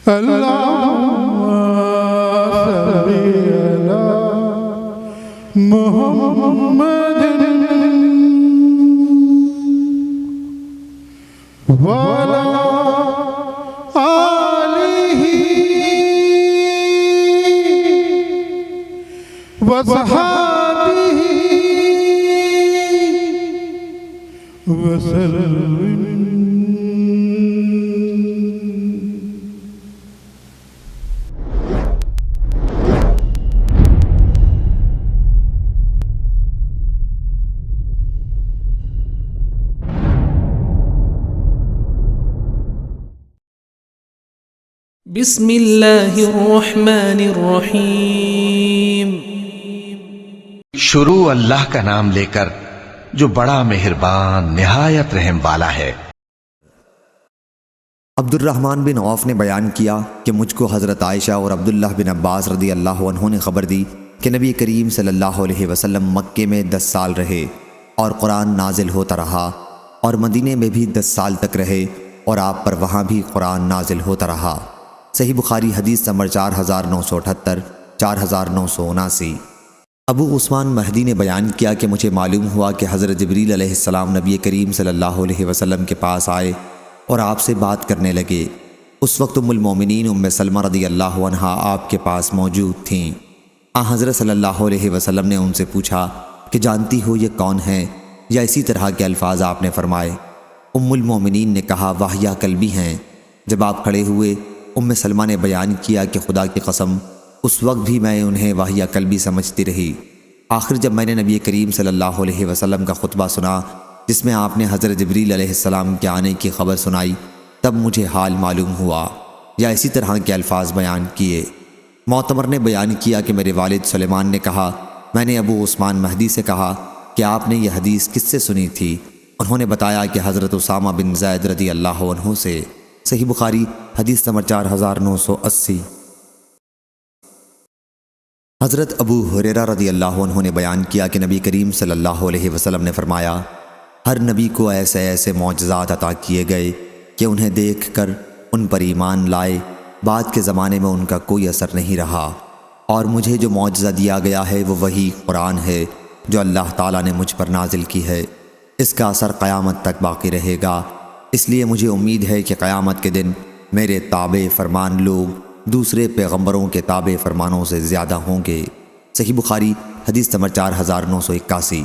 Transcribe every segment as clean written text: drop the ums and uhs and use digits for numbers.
اللهم صل على محمد وعلى آله وصحبه وسلم. بسم اللہ الرحمن الرحیم. شروع اللہ کا نام لے کر جو بڑا مہربان نہایت رحم والا ہے. عبد الرحمن بن عوف نے بیان کیا کہ مجھ کو حضرت عائشہ اور عبداللہ بن عباس رضی اللہ عنہ نے خبر دی کہ نبی کریم صلی اللہ علیہ وسلم مکے میں 10 سال رہے اور قرآن نازل ہوتا رہا، اور مدینے میں بھی 10 سال تک رہے اور آپ پر وہاں بھی قرآن نازل ہوتا رہا. صحیح بخاری حدیث نمبر 4978 4979. ابو عثمان مہدی نے بیان کیا کہ مجھے معلوم ہوا کہ حضرت جبریل علیہ السلام نبی کریم صلی اللہ علیہ وسلم کے پاس آئے اور آپ سے بات کرنے لگے. اس وقت ام المومنین ام سلمہ رضی اللہ عنہا آپ کے پاس موجود تھیں. حضرت صلی اللہ علیہ وسلم نے ان سے پوچھا کہ جانتی ہو یہ کون ہیں، یا اسی طرح کے الفاظ آپ نے فرمائے. ام المومنین نے کہا واہیہ کلبی ہیں. جب آپ کھڑے ہوئے ام سلمہ نے بیان کیا کہ خدا کی قسم اس وقت بھی میں انہیں واہیہ کلبی سمجھتی رہی. آخر جب میں نے نبی کریم صلی اللہ علیہ وسلم کا خطبہ سنا جس میں آپ نے حضرت جبریل علیہ السلام کے آنے کی خبر سنائی، تب مجھے حال معلوم ہوا، یا اسی طرح کے الفاظ بیان کیے. معتمر نے بیان کیا کہ میرے والد سلیمان نے کہا میں نے ابو عثمان مہدی سے کہا کہ آپ نے یہ حدیث کس سے سنی تھی؟ انہوں نے بتایا کہ حضرت اسامہ بن زید رضی اللہ عنہ سے. صحیح بخاری حدیث نمبر 4980. حضرت ابو ہریرہ رضی اللہ عنہ نے بیان کیا کہ نبی کریم صلی اللہ علیہ وسلم نے فرمایا ہر نبی کو ایسے ایسے معجزات عطا کیے گئے کہ انہیں دیکھ کر ان پر ایمان لائے. بعد کے زمانے میں ان کا کوئی اثر نہیں رہا، اور مجھے جو معجزہ دیا گیا ہے وہ وہی قرآن ہے جو اللہ تعالیٰ نے مجھ پر نازل کی ہے. اس کا اثر قیامت تک باقی رہے گا، اس لیے مجھے امید ہے کہ قیامت کے دن میرے تابع فرمان لوگ دوسرے پیغمبروں کے تابع فرمانوں سے زیادہ ہوں گے. صحیح بخاری حدیث نمبر 4981.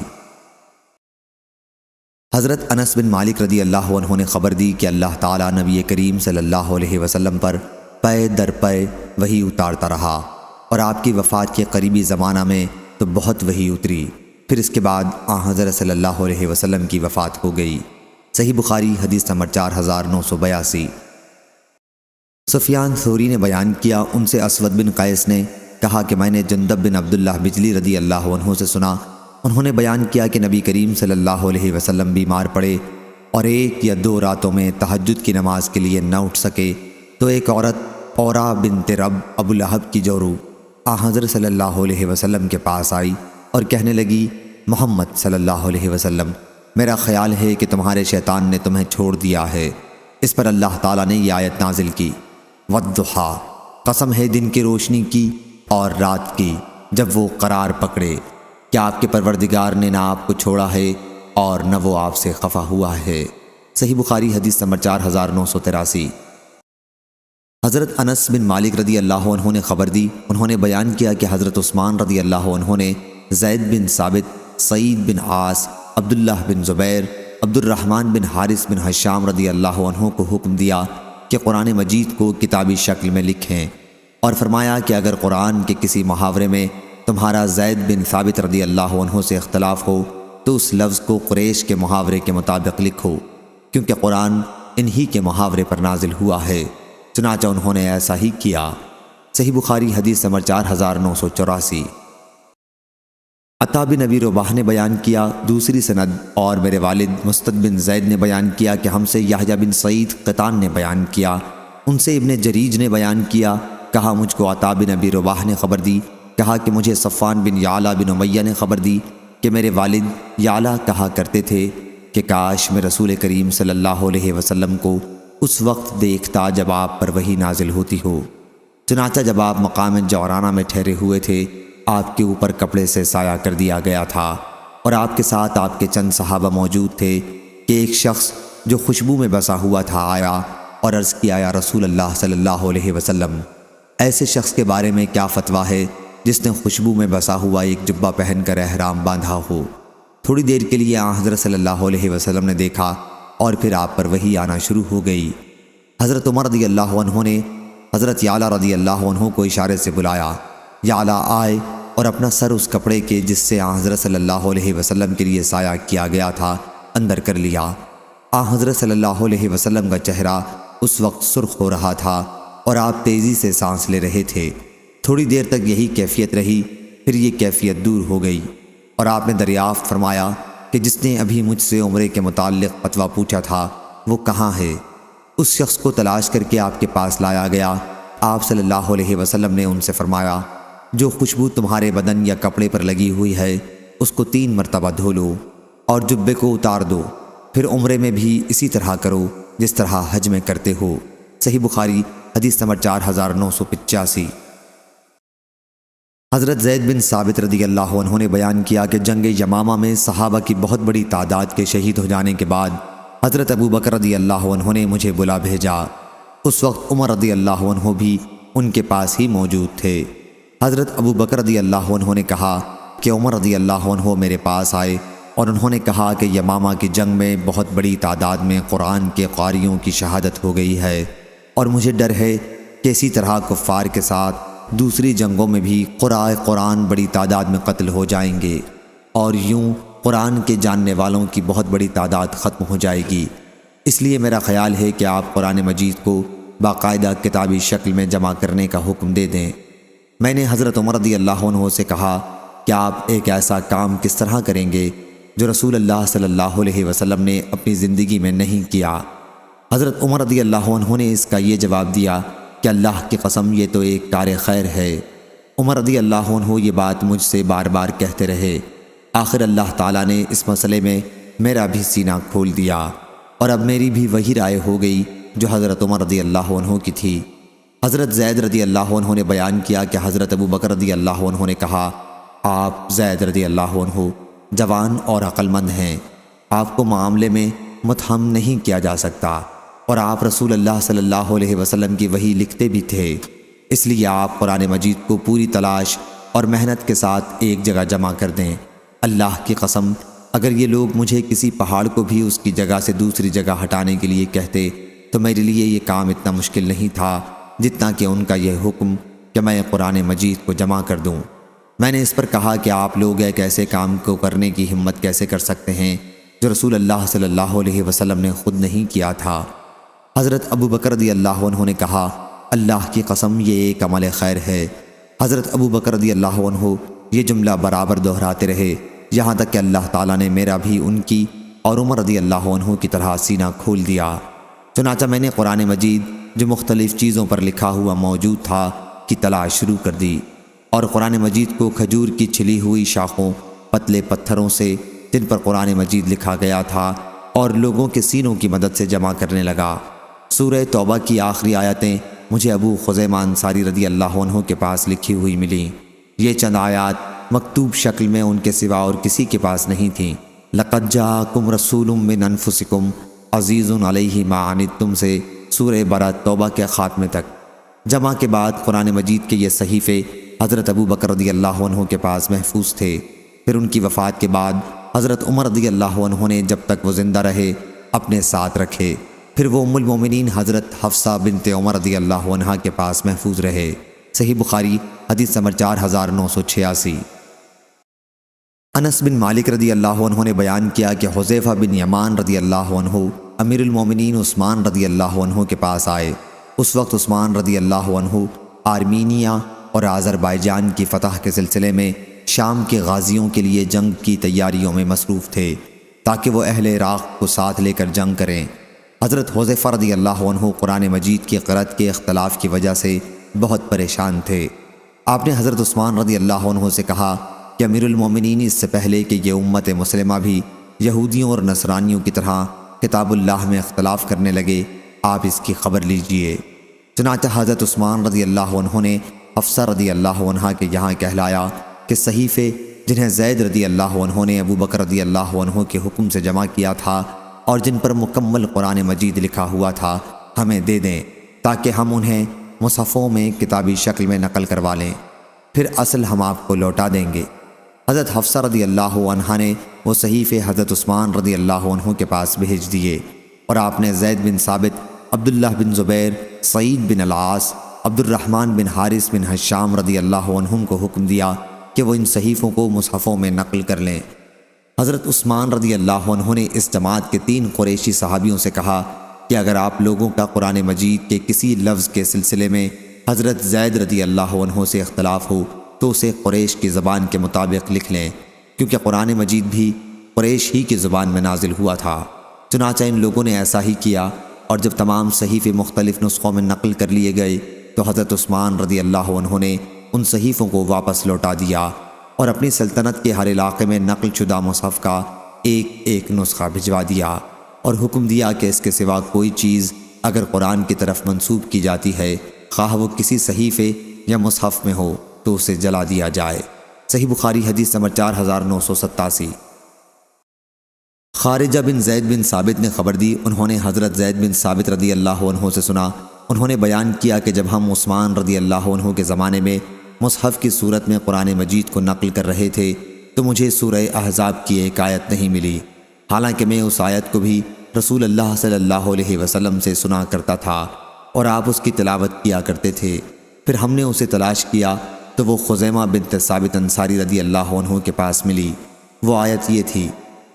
حضرت انس بن مالک رضی اللہ عنہ نے خبر دی کہ اللہ تعالیٰ نبی کریم صلی اللہ علیہ وسلم پر پے در پے وحی اتارتا رہا، اور آپ کی وفات کے قریبی زمانہ میں تو بہت وحی اتری. پھر اس کے بعد حضرت صلی اللہ علیہ وسلم کی وفات ہو گئی. صحیح بخاری حدیث نمبر 4982. سفیان ثوری نے بیان کیا ان سے اسود بن قیس نے کہا کہ میں نے جندب بن عبداللہ بجلی رضی اللہ عنہ سے سنا. انہوں نے بیان کیا کہ نبی کریم صلی اللہ علیہ وسلم بیمار پڑے اور 1 یا 2 راتوں میں تہجد کی نماز کے لیے نہ اٹھ سکے، تو ایک عورت اورا بنت رب ابو لہب کی جورو حضرت صلی اللہ علیہ وسلم کے پاس آئی اور کہنے لگی محمد صلی اللہ علیہ وسلم، میرا خیال ہے کہ تمہارے شیطان نے تمہیں چھوڑ دیا ہے. اس پر اللہ تعالیٰ نے یہ آیت نازل کی والضحیٰ، قسم ہے دن کی روشنی کی اور رات کی جب وہ قرار پکڑے، کیا آپ کے پروردگار نے نہ آپ کو چھوڑا ہے اور نہ وہ آپ سے خفا ہوا ہے. صحیح بخاری حدیث نمبر 4983. حضرت انس بن مالک رضی اللہ عنہ نے خبر دی. انہوں نے بیان کیا کہ حضرت عثمان رضی اللہ عنہ نے زید بن ثابت، سعید بن عاص، عبداللہ بن زبیر، عبد الرحمن بن حارث بن حشام رضی اللہ عنہ کو حکم دیا کہ قرآن مجید کو کتابی شکل میں لکھیں، اور فرمایا کہ اگر قرآن کے کسی محاورے میں تمہارا زید بن ثابت رضی اللہ عنہ سے اختلاف ہو تو اس لفظ کو قریش کے محاورے کے مطابق لکھو، کیونکہ قرآن انہی کے محاورے پر نازل ہوا ہے. چنانچہ انہوں نے ایسا ہی کیا. صحیح بخاری حدیث نمبر 4984. عطا بن ابی رباح نے بیان کیا دوسری سند، اور میرے والد مستد بن زید نے بیان کیا کہ ہم سے یحییٰ بن سعید قطان نے بیان کیا، ان سے ابن جریج نے بیان کیا، کہا مجھ کو عطا بن ابی رباح نے خبر دی، کہا کہ مجھے صفوان بن یعلا بن امیہ نے خبر دی کہ میرے والد یعلا کہا کرتے تھے کہ کاش میں رسول کریم صلی اللہ علیہ وسلم کو اس وقت دیکھتا جب آپ پر وحی نازل ہوتی ہو۔ چنانچہ جب آپ مقام جورانہ میں ٹھہرے ہوئے تھے، آپ کے اوپر کپڑے سے سایہ کر دیا گیا تھا، اور آپ کے ساتھ آپ کے چند صحابہ موجود تھے کہ ایک شخص جو خوشبو میں بسا ہوا تھا آیا اور عرض کیا، یا رسول اللہ صلی اللہ علیہ وسلم، ایسے شخص کے بارے میں کیا فتویٰ ہے جس نے خوشبو میں بسا ہوا ایک جبہ پہن کر احرام باندھا ہو؟ تھوڑی دیر کے لیے حضرت صلی اللہ علیہ وسلم نے دیکھا اور پھر آپ پر وحی آنا شروع ہو گئی۔ حضرت عمر رضی اللہ عنہ نے حضرت یعلا رضی اللہ عنہ کو اشارے سے بلایا۔ یعلا آئے اور اپنا سر اس کپڑے کے جس سے حضرت صلی اللہ علیہ وسلم کے لیے سایہ کیا گیا تھا اندر کر لیا۔ حضرت صلی اللہ علیہ وسلم کا چہرہ اس وقت سرخ ہو رہا تھا اور آپ تیزی سے سانس لے رہے تھے۔ تھوڑی دیر تک یہی کیفیت رہی، پھر یہ کیفیت دور ہو گئی اور آپ نے دریافت فرمایا کہ جس نے ابھی مجھ سے عمرے کے متعلق فتویٰ پوچھا تھا وہ کہاں ہے؟ اس شخص کو تلاش کر کے آپ کے پاس لایا گیا۔ آپ صلی اللہ علیہ وسلم نے ان سے فرمایا، جو خوشبو تمہارے بدن یا کپڑے پر لگی ہوئی ہے اس کو 3 مرتبہ دھو لو اور جبے کو اتار دو، پھر عمرے میں بھی اسی طرح کرو جس طرح حج میں کرتے ہو۔ صحیح بخاری حدیث نمبر 4985۔ حضرت زید بن ثابت رضی اللہ عنہ نے بیان کیا کہ جنگ یمامہ میں صحابہ کی بہت بڑی تعداد کے شہید ہو جانے کے بعد حضرت ابو بکر رضی اللہ عنہ نے مجھے بلا بھیجا۔ اس وقت عمر رضی اللہ عنہ بھی ان کے پاس ہی موجود تھے۔ حضرت ابو بکر رضی اللہ عنہ نے کہا کہ عمر رضی اللہ عنہ میرے پاس آئے اور انہوں نے کہا کہ یمامہ کی جنگ میں بہت بڑی تعداد میں قرآن کے قاریوں کی شہادت ہو گئی ہے، اور مجھے ڈر ہے کہ اسی طرح کفار کے ساتھ دوسری جنگوں میں بھی قراء قرآن بڑی تعداد میں قتل ہو جائیں گے، اور یوں قرآن کے جاننے والوں کی بہت بڑی تعداد ختم ہو جائے گی۔ اس لیے میرا خیال ہے کہ آپ قرآن مجید کو باقاعدہ کتابی شکل میں جمع کرنے کا حکم دے دیں۔ میں نے حضرت عمر رضی اللہ عنہ سے کہا کہ آپ ایک ایسا کام کس طرح کریں گے جو رسول اللہ صلی اللہ علیہ وسلم نے اپنی زندگی میں نہیں کیا؟ حضرت عمر رضی اللہ عنہ نے اس کا یہ جواب دیا کہ اللہ کی قسم یہ تو ایک کار خیر ہے۔ عمر رضی اللہ عنہ یہ بات مجھ سے بار بار کہتے رہے۔ آخر اللہ تعالیٰ نے اس مسئلے میں میرا بھی سینہ کھول دیا اور اب میری بھی وہی رائے ہو گئی جو حضرت عمر رضی اللہ عنہ کی تھی۔ حضرت زید رضی اللہ عنہ نے بیان کیا کہ حضرت ابو بکر رضی اللہ عنہ نے کہا، آپ زید رضی اللہ عنہ جوان اور عقل مند ہیں، آپ کو معاملے میں متہم نہیں کیا جا سکتا، اور آپ رسول اللہ صلی اللہ علیہ وسلم کی وحی لکھتے بھی تھے، اس لیے آپ قرآن مجید کو پوری تلاش اور محنت کے ساتھ ایک جگہ جمع کر دیں۔ اللہ کی قسم اگر یہ لوگ مجھے کسی پہاڑ کو بھی اس کی جگہ سے دوسری جگہ ہٹانے کے لیے کہتے تو میرے لیے یہ کام اتنا مشکل نہیں تھا جتنا کہ ان کا یہ حکم کہ میں قرآن مجید کو جمع کر دوں۔ میں نے اس پر کہا کہ آپ لوگ ایک ایسے کام کو کرنے کی ہمت کیسے کر سکتے ہیں جو رسول اللہ صلی اللہ علیہ وسلم نے خود نہیں کیا تھا؟ حضرت ابو بکر رضی اللہ عنہ نے کہا، اللہ کی قسم یہ ایک عمل خیر ہے۔ حضرت ابو بکر رضی اللہ عنہ یہ جملہ برابر دہراتے رہے یہاں تک کہ اللہ تعالیٰ نے میرا بھی ان کی اور عمر رضی اللہ عنہ کی طرح سینہ کھول دیا۔ چنانچہ میں نے قرآن مجید جو مختلف چیزوں پر لکھا ہوا موجود تھا کی تلاش شروع کر دی، اور قرآن مجید کو کھجور کی چھلی ہوئی شاخوں، پتلے پتھروں سے جن پر قرآن مجید لکھا گیا تھا اور لوگوں کے سینوں کی مدد سے جمع کرنے لگا۔ سورہ توبہ کی آخری آیتیں مجھے ابو خزیمہ انصاری رضی اللہ عنہ کے پاس لکھی ہوئی ملیں۔ یہ چند آیات مکتوب شکل میں ان کے سوا اور کسی کے پاس نہیں تھیں۔ لَقَدْ جَاءَكُمْ رَسُولٌ مِّنْ أَنفُسِكُمْ عَزِيزٌ عَلَيْهِ مَا عَنِتُّمْ سے سورہ برات توبہ کے خاتمے تک۔ جمع کے بعد قرآن مجید کے یہ صحیفے حضرت ابو بکر رضی اللہ عنہ کے پاس محفوظ تھے۔ پھر ان کی وفات کے بعد حضرت عمر رضی اللہ عنہ نے جب تک وہ زندہ رہے اپنے ساتھ رکھے، پھر وہ ام المومنین حضرت حفصہ بنت عمر رضی اللہ عنہ کے پاس محفوظ رہے۔ صحیح بخاری حدیث نمبر 4986۔ انس بن مالک رضی اللہ عنہ نے بیان کیا کہ حذیفہ بن یمان رضی اللہ عنہ امیر المومنین عثمان رضی اللہ عنہ کے پاس آئے۔ اس وقت عثمان رضی اللہ عنہ آرمینیا اور آذربائیجان کی فتح کے سلسلے میں شام کے غازیوں کے لیے جنگ کی تیاریوں میں مصروف تھے تاکہ وہ اہل عراق کو ساتھ لے کر جنگ کریں۔ حضرت حذیفہ رضی اللہ عنہ قرآن مجید کی قرأت کے اختلاف کی وجہ سے بہت پریشان تھے۔ آپ نے حضرت عثمان رضی اللہ عنہ سے کہا کہ امیر المومنین اس سے پہلے کہ یہ امت مسلمہ بھی یہودیوں اور نصرانیوں کی طرح کتاب اللہ میں اختلاف کرنے لگے، آپ اس کی خبر لیجئے۔ چنانچہ حضرت عثمان رضی اللہ عنہ نے حفصہ رضی اللہ عنہ کے یہاں کہلایا کہ صحیفے جنہیں زید رضی اللہ عنہ نے ابو بکر رضی اللہ عنہ کے حکم سے جمع کیا تھا اور جن پر مکمل قرآن مجید لکھا ہوا تھا ہمیں دے دیں تاکہ ہم انہیں مصحفوں میں کتابی شکل میں نقل کروا لیں، پھر اصل ہم آپ کو لوٹا دیں گے۔ حضرت حفصہ رضی اللہ عنہ نے وہ صحیفے حضرت عثمان رضی اللہ عنہ کے پاس بھیج دیے اور آپ نے زید بن ثابت، عبداللہ بن زبیر، سعید بن العاص، عبد الرحمن بن حارث بن حشام رضی اللہ عنہم کو حکم دیا کہ وہ ان صحیفوں کو مصحفوں میں نقل کر لیں۔ حضرت عثمان رضی اللہ عنہ نے اس جماعت کے 3 قریشی صحابیوں سے کہا کہ اگر آپ لوگوں کا قرآن مجید کے کسی لفظ کے سلسلے میں حضرت زید رضی اللہ عنہ سے اختلاف ہو تو اسے قریش کی زبان کے مطابق لکھ لیں، کیونکہ قرآن مجید بھی قریش ہی کی زبان میں نازل ہوا تھا۔ چنانچہ ان لوگوں نے ایسا ہی کیا، اور جب تمام صحیفے مختلف نسخوں میں نقل کر لیے گئے تو حضرت عثمان رضی اللہ عنہ نے ان صحیفوں کو واپس لوٹا دیا اور اپنی سلطنت کے ہر علاقے میں نقل شدہ مصحف کا ایک ایک نسخہ بھجوا دیا اور حکم دیا کہ اس کے سوا کوئی چیز اگر قرآن کی طرف منسوب کی جاتی ہے، خواہ وہ کسی صحیفے یا مصحف میں ہو، تو اسے جلا دیا جائے۔ صحیح بخاری حدیث نمبر 4987۔ خارجہ بن زید بن ثابت نے خبر دی، انہوں نے حضرت زید بن ثابت رضی اللہ عنہ سے سنا، انہوں نے بیان کیا کہ جب ہم عثمان رضی اللہ عنہ کے زمانے میں مصحف کی صورت میں قرآن مجید کو نقل کر رہے تھے تو مجھے سورہ احزاب کی ایک آیت نہیں ملی، حالانکہ میں اس آیت کو بھی رسول اللہ صلی اللہ علیہ وسلم سے سنا کرتا تھا اور آپ اس کی تلاوت کیا کرتے تھے۔ پھر ہم نے اسے تلاش کیا تو وہ خزیمہ بنت ثابت انصاری رضی اللہ عنہ کے پاس ملی۔ وہ آیت یہ تھی،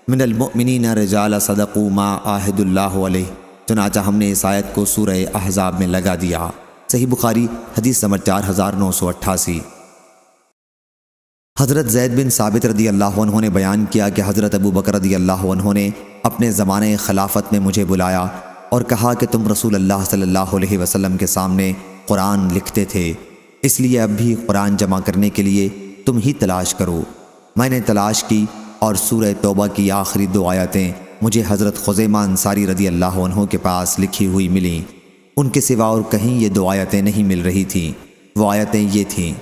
من المؤمنین رجال صدقوا ما عاہد اللہ علیہ۔ چنانچہ ہم نے اس آیت کو سورہ احزاب میں لگا دیا۔ صحیح بخاری حدیث نمبر 4988۔ حضرت زید بن ثابت رضی اللہ عنہ نے بیان کیا کہ حضرت ابو بکر رضی اللہ عنہ نے اپنے زمانے خلافت میں مجھے بلایا اور کہا کہ تم رسول اللہ صلی اللہ علیہ وسلم کے سامنے قرآن لکھتے تھے، اس لیے اب بھی قرآن جمع کرنے کے لیے تم ہی تلاش کرو۔ میں نے تلاش کی اور سورہ توبہ کی آخری 2 آیتیں مجھے حضرت خزیمہ انصاری رضی اللہ عنہ کے پاس لکھی ہوئی ملیں، ان کے سوا اور کہیں یہ 2 آیتیں نہیں مل رہی تھیں۔ وہ آیتیں یہ تھیں،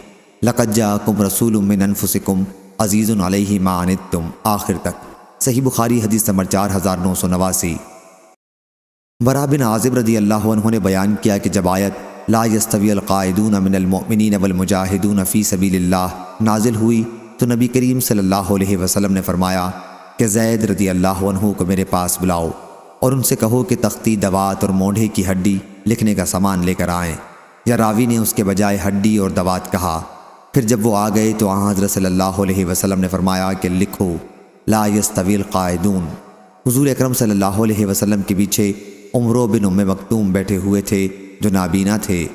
لقد جاءکم رسول من انفسکم عزیز علیہ ما عنتم، آخر تک۔ صحیح بخاری حدیث نمبر 4989۔ برا بن عازب رضی اللہ عنہ نے بیان کیا کہ جب آیت لا یستوی القاعدون من المؤمنین والمجاہدون فی سبیل اللہ نازل ہوئی تو نبی کریم صلی اللہ علیہ وسلم نے فرمایا کہ زید رضی اللہ عنہ کو میرے پاس بلاؤ اور ان سے کہو کہ تختی، دوات اور مونڈھے کی ہڈی لکھنے کا سامان لے کر آئیں، یا راوی نے اس کے بجائے ہڈی اور دوات کہا۔ پھر جب وہ آ گئے تو حضرت صلی اللہ علیہ وسلم نے فرمایا کہ لکھو لا یستوی القاعدون۔ حضور اکرم صلی اللہ علیہ وسلم کے پیچھے عمرو بن ام مکتوم بیٹھے ہوئے تھے جو نابینا تھے۔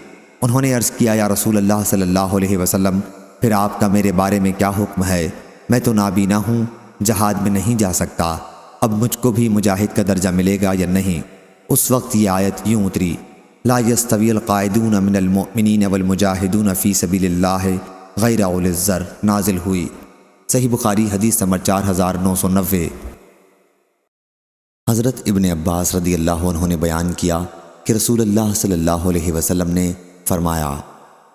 انہوں نے عرض کیا، یا رسول اللہ صلی اللہ علیہ وسلم، پھر آپ کا میرے بارے میں کیا حکم ہے؟ میں تو نابینا ہوں، جہاد میں نہیں جا سکتا، اب مجھ کو بھی مجاہد کا درجہ ملے گا یا نہیں؟ اس وقت یہ آیت یوں اتری، لا یستوی القاعدون من المؤمنین والمجاہدون فی سبیل اللہ غیر اولی الضرر نازل ہوئی۔ صحیح بخاری حدیث نمبر 4990۔ حضرت ابن عباس رضی اللہ عنہ نے بیان کیا کہ رسول اللہ صلی اللہ علیہ وسلم نے فرمایا،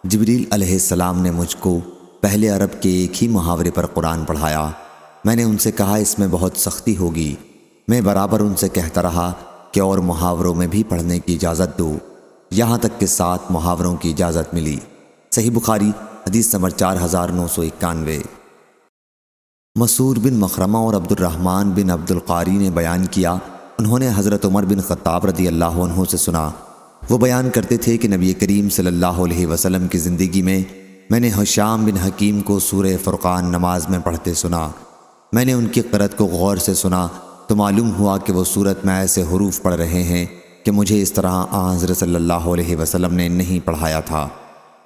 جبریل علیہ السلام نے مجھ کو پہلے عرب کے ایک ہی محاورے پر قرآن پڑھایا۔ میں نے ان سے کہا اس میں بہت سختی ہوگی۔ میں برابر ان سے کہتا رہا کہ اور محاوروں میں بھی پڑھنے کی اجازت دو، یہاں تک کہ 7 محاوروں کی اجازت ملی۔ صحیح بخاری حدیث نمبر 4991۔ مسعود بن مخرمہ اور عبد الرحمن بن عبد القاری نے بیان کیا، انہوں نے حضرت عمر بن خطاب رضی اللہ عنہ سے سنا، وہ بیان کرتے تھے کہ نبی کریم صلی اللہ علیہ وسلم کی زندگی میں نے ہشام بن حکیم کو سورہ فرقان نماز میں پڑھتے سنا۔ میں نے ان کی قرأت کو غور سے سنا تو معلوم ہوا کہ وہ سورت میں ایسے حروف پڑھ رہے ہیں کہ مجھے اس طرح حضرت صلی اللہ علیہ وسلم نے نہیں پڑھایا تھا۔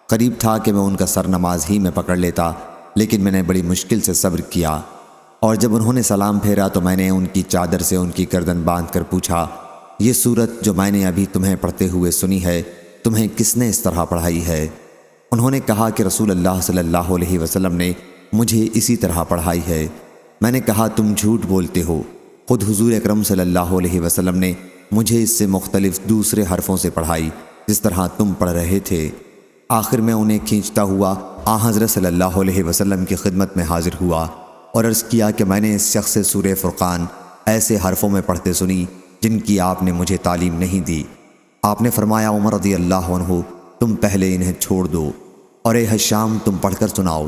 قریب تھا کہ میں ان کا سر نماز ہی میں پکڑ لیتا، لیکن میں نے بڑی مشکل سے صبر کیا، اور جب انہوں نے سلام پھیرا تو میں نے ان کی چادر سے ان کی گردن باندھ کر پوچھا، یہ سورت جو میں نے ابھی تمہیں پڑھتے ہوئے سنی ہے تمہیں کس نے اس طرح پڑھائی ہے؟ انہوں نے کہا کہ رسول اللہ صلی اللہ علیہ وسلم نے مجھے اسی طرح پڑھائی ہے۔ میں نے کہا تم جھوٹ بولتے ہو، خود حضور اکرم صلی اللہ علیہ وسلم نے مجھے اس سے مختلف دوسرے حرفوں سے پڑھائی جس طرح تم پڑھ رہے تھے۔ آخر میں انہیں کھینچتا ہوا حضرت صلی اللہ علیہ وسلم کی خدمت میں حاضر ہوا اور عرض کیا کہ میں نے اس شخص سے سورہ فرقان ایسے حرفوں میں پڑھتے سنی جن کی آپ نے مجھے تعلیم نہیں دی۔ آپ نے فرمایا عمر رضی اللہ عنہ تم پہلے انہیں چھوڑ دو اور اے حشام تم پڑھ کر سناؤ۔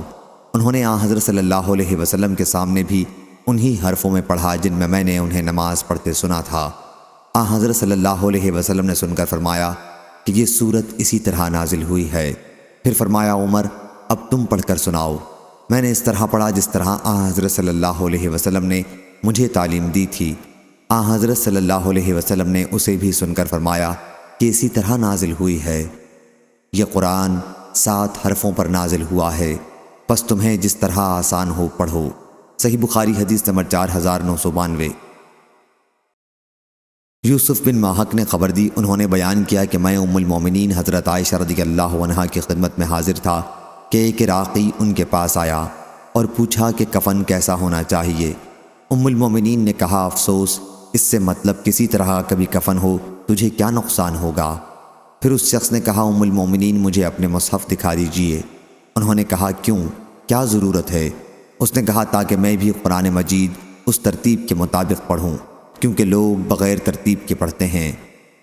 انہوں نے حضرت صلی اللہ علیہ وسلم کے سامنے بھی انہی حرفوں میں پڑھا جن میں نے انہیں نماز پڑھتے سنا تھا۔ حضرت صلی اللہ علیہ وسلم نے سن کر فرمایا کہ یہ صورت اسی طرح نازل ہوئی ہے۔ پھر فرمایا عمر اب تم پڑھ کر سناؤ۔ میں نے اس طرح پڑھا جس طرح حضرت صلی اللہ علیہ وسلم نے مجھے تعلیم دی تھی۔ حضرت صلی اللہ علیہ وسلم نے اسے بھی سن کر فرمایا کہ اسی طرح نازل ہوئی ہے۔ یہ قرآن 7 حرفوں پر نازل ہوا ہے، پس تمہیں جس طرح آسان ہو پڑھو۔ صحیح بخاری حدیث نمبر 4992۔ یوسف بن ماہک نے خبر دی، انہوں نے بیان کیا کہ میں ام المومنین حضرت عائشہ رضی اللہ عنہا کی خدمت میں حاضر تھا کہ ایک عراقی ان کے پاس آیا اور پوچھا کہ کفن کیسا ہونا چاہیے۔ ام المومنین نے کہا افسوس، اس سے مطلب کسی طرح کبھی کفن ہو تجھے کیا نقصان ہوگا؟ پھر اس شخص نے کہا ام المومنین مجھے اپنے مصحف دکھا دیجئے۔ انہوں نے کہا کیوں، کیا ضرورت ہے؟ اس نے کہا تاکہ میں بھی قرآن مجید اس ترتیب کے مطابق پڑھوں، کیونکہ لوگ بغیر ترتیب کے پڑھتے ہیں۔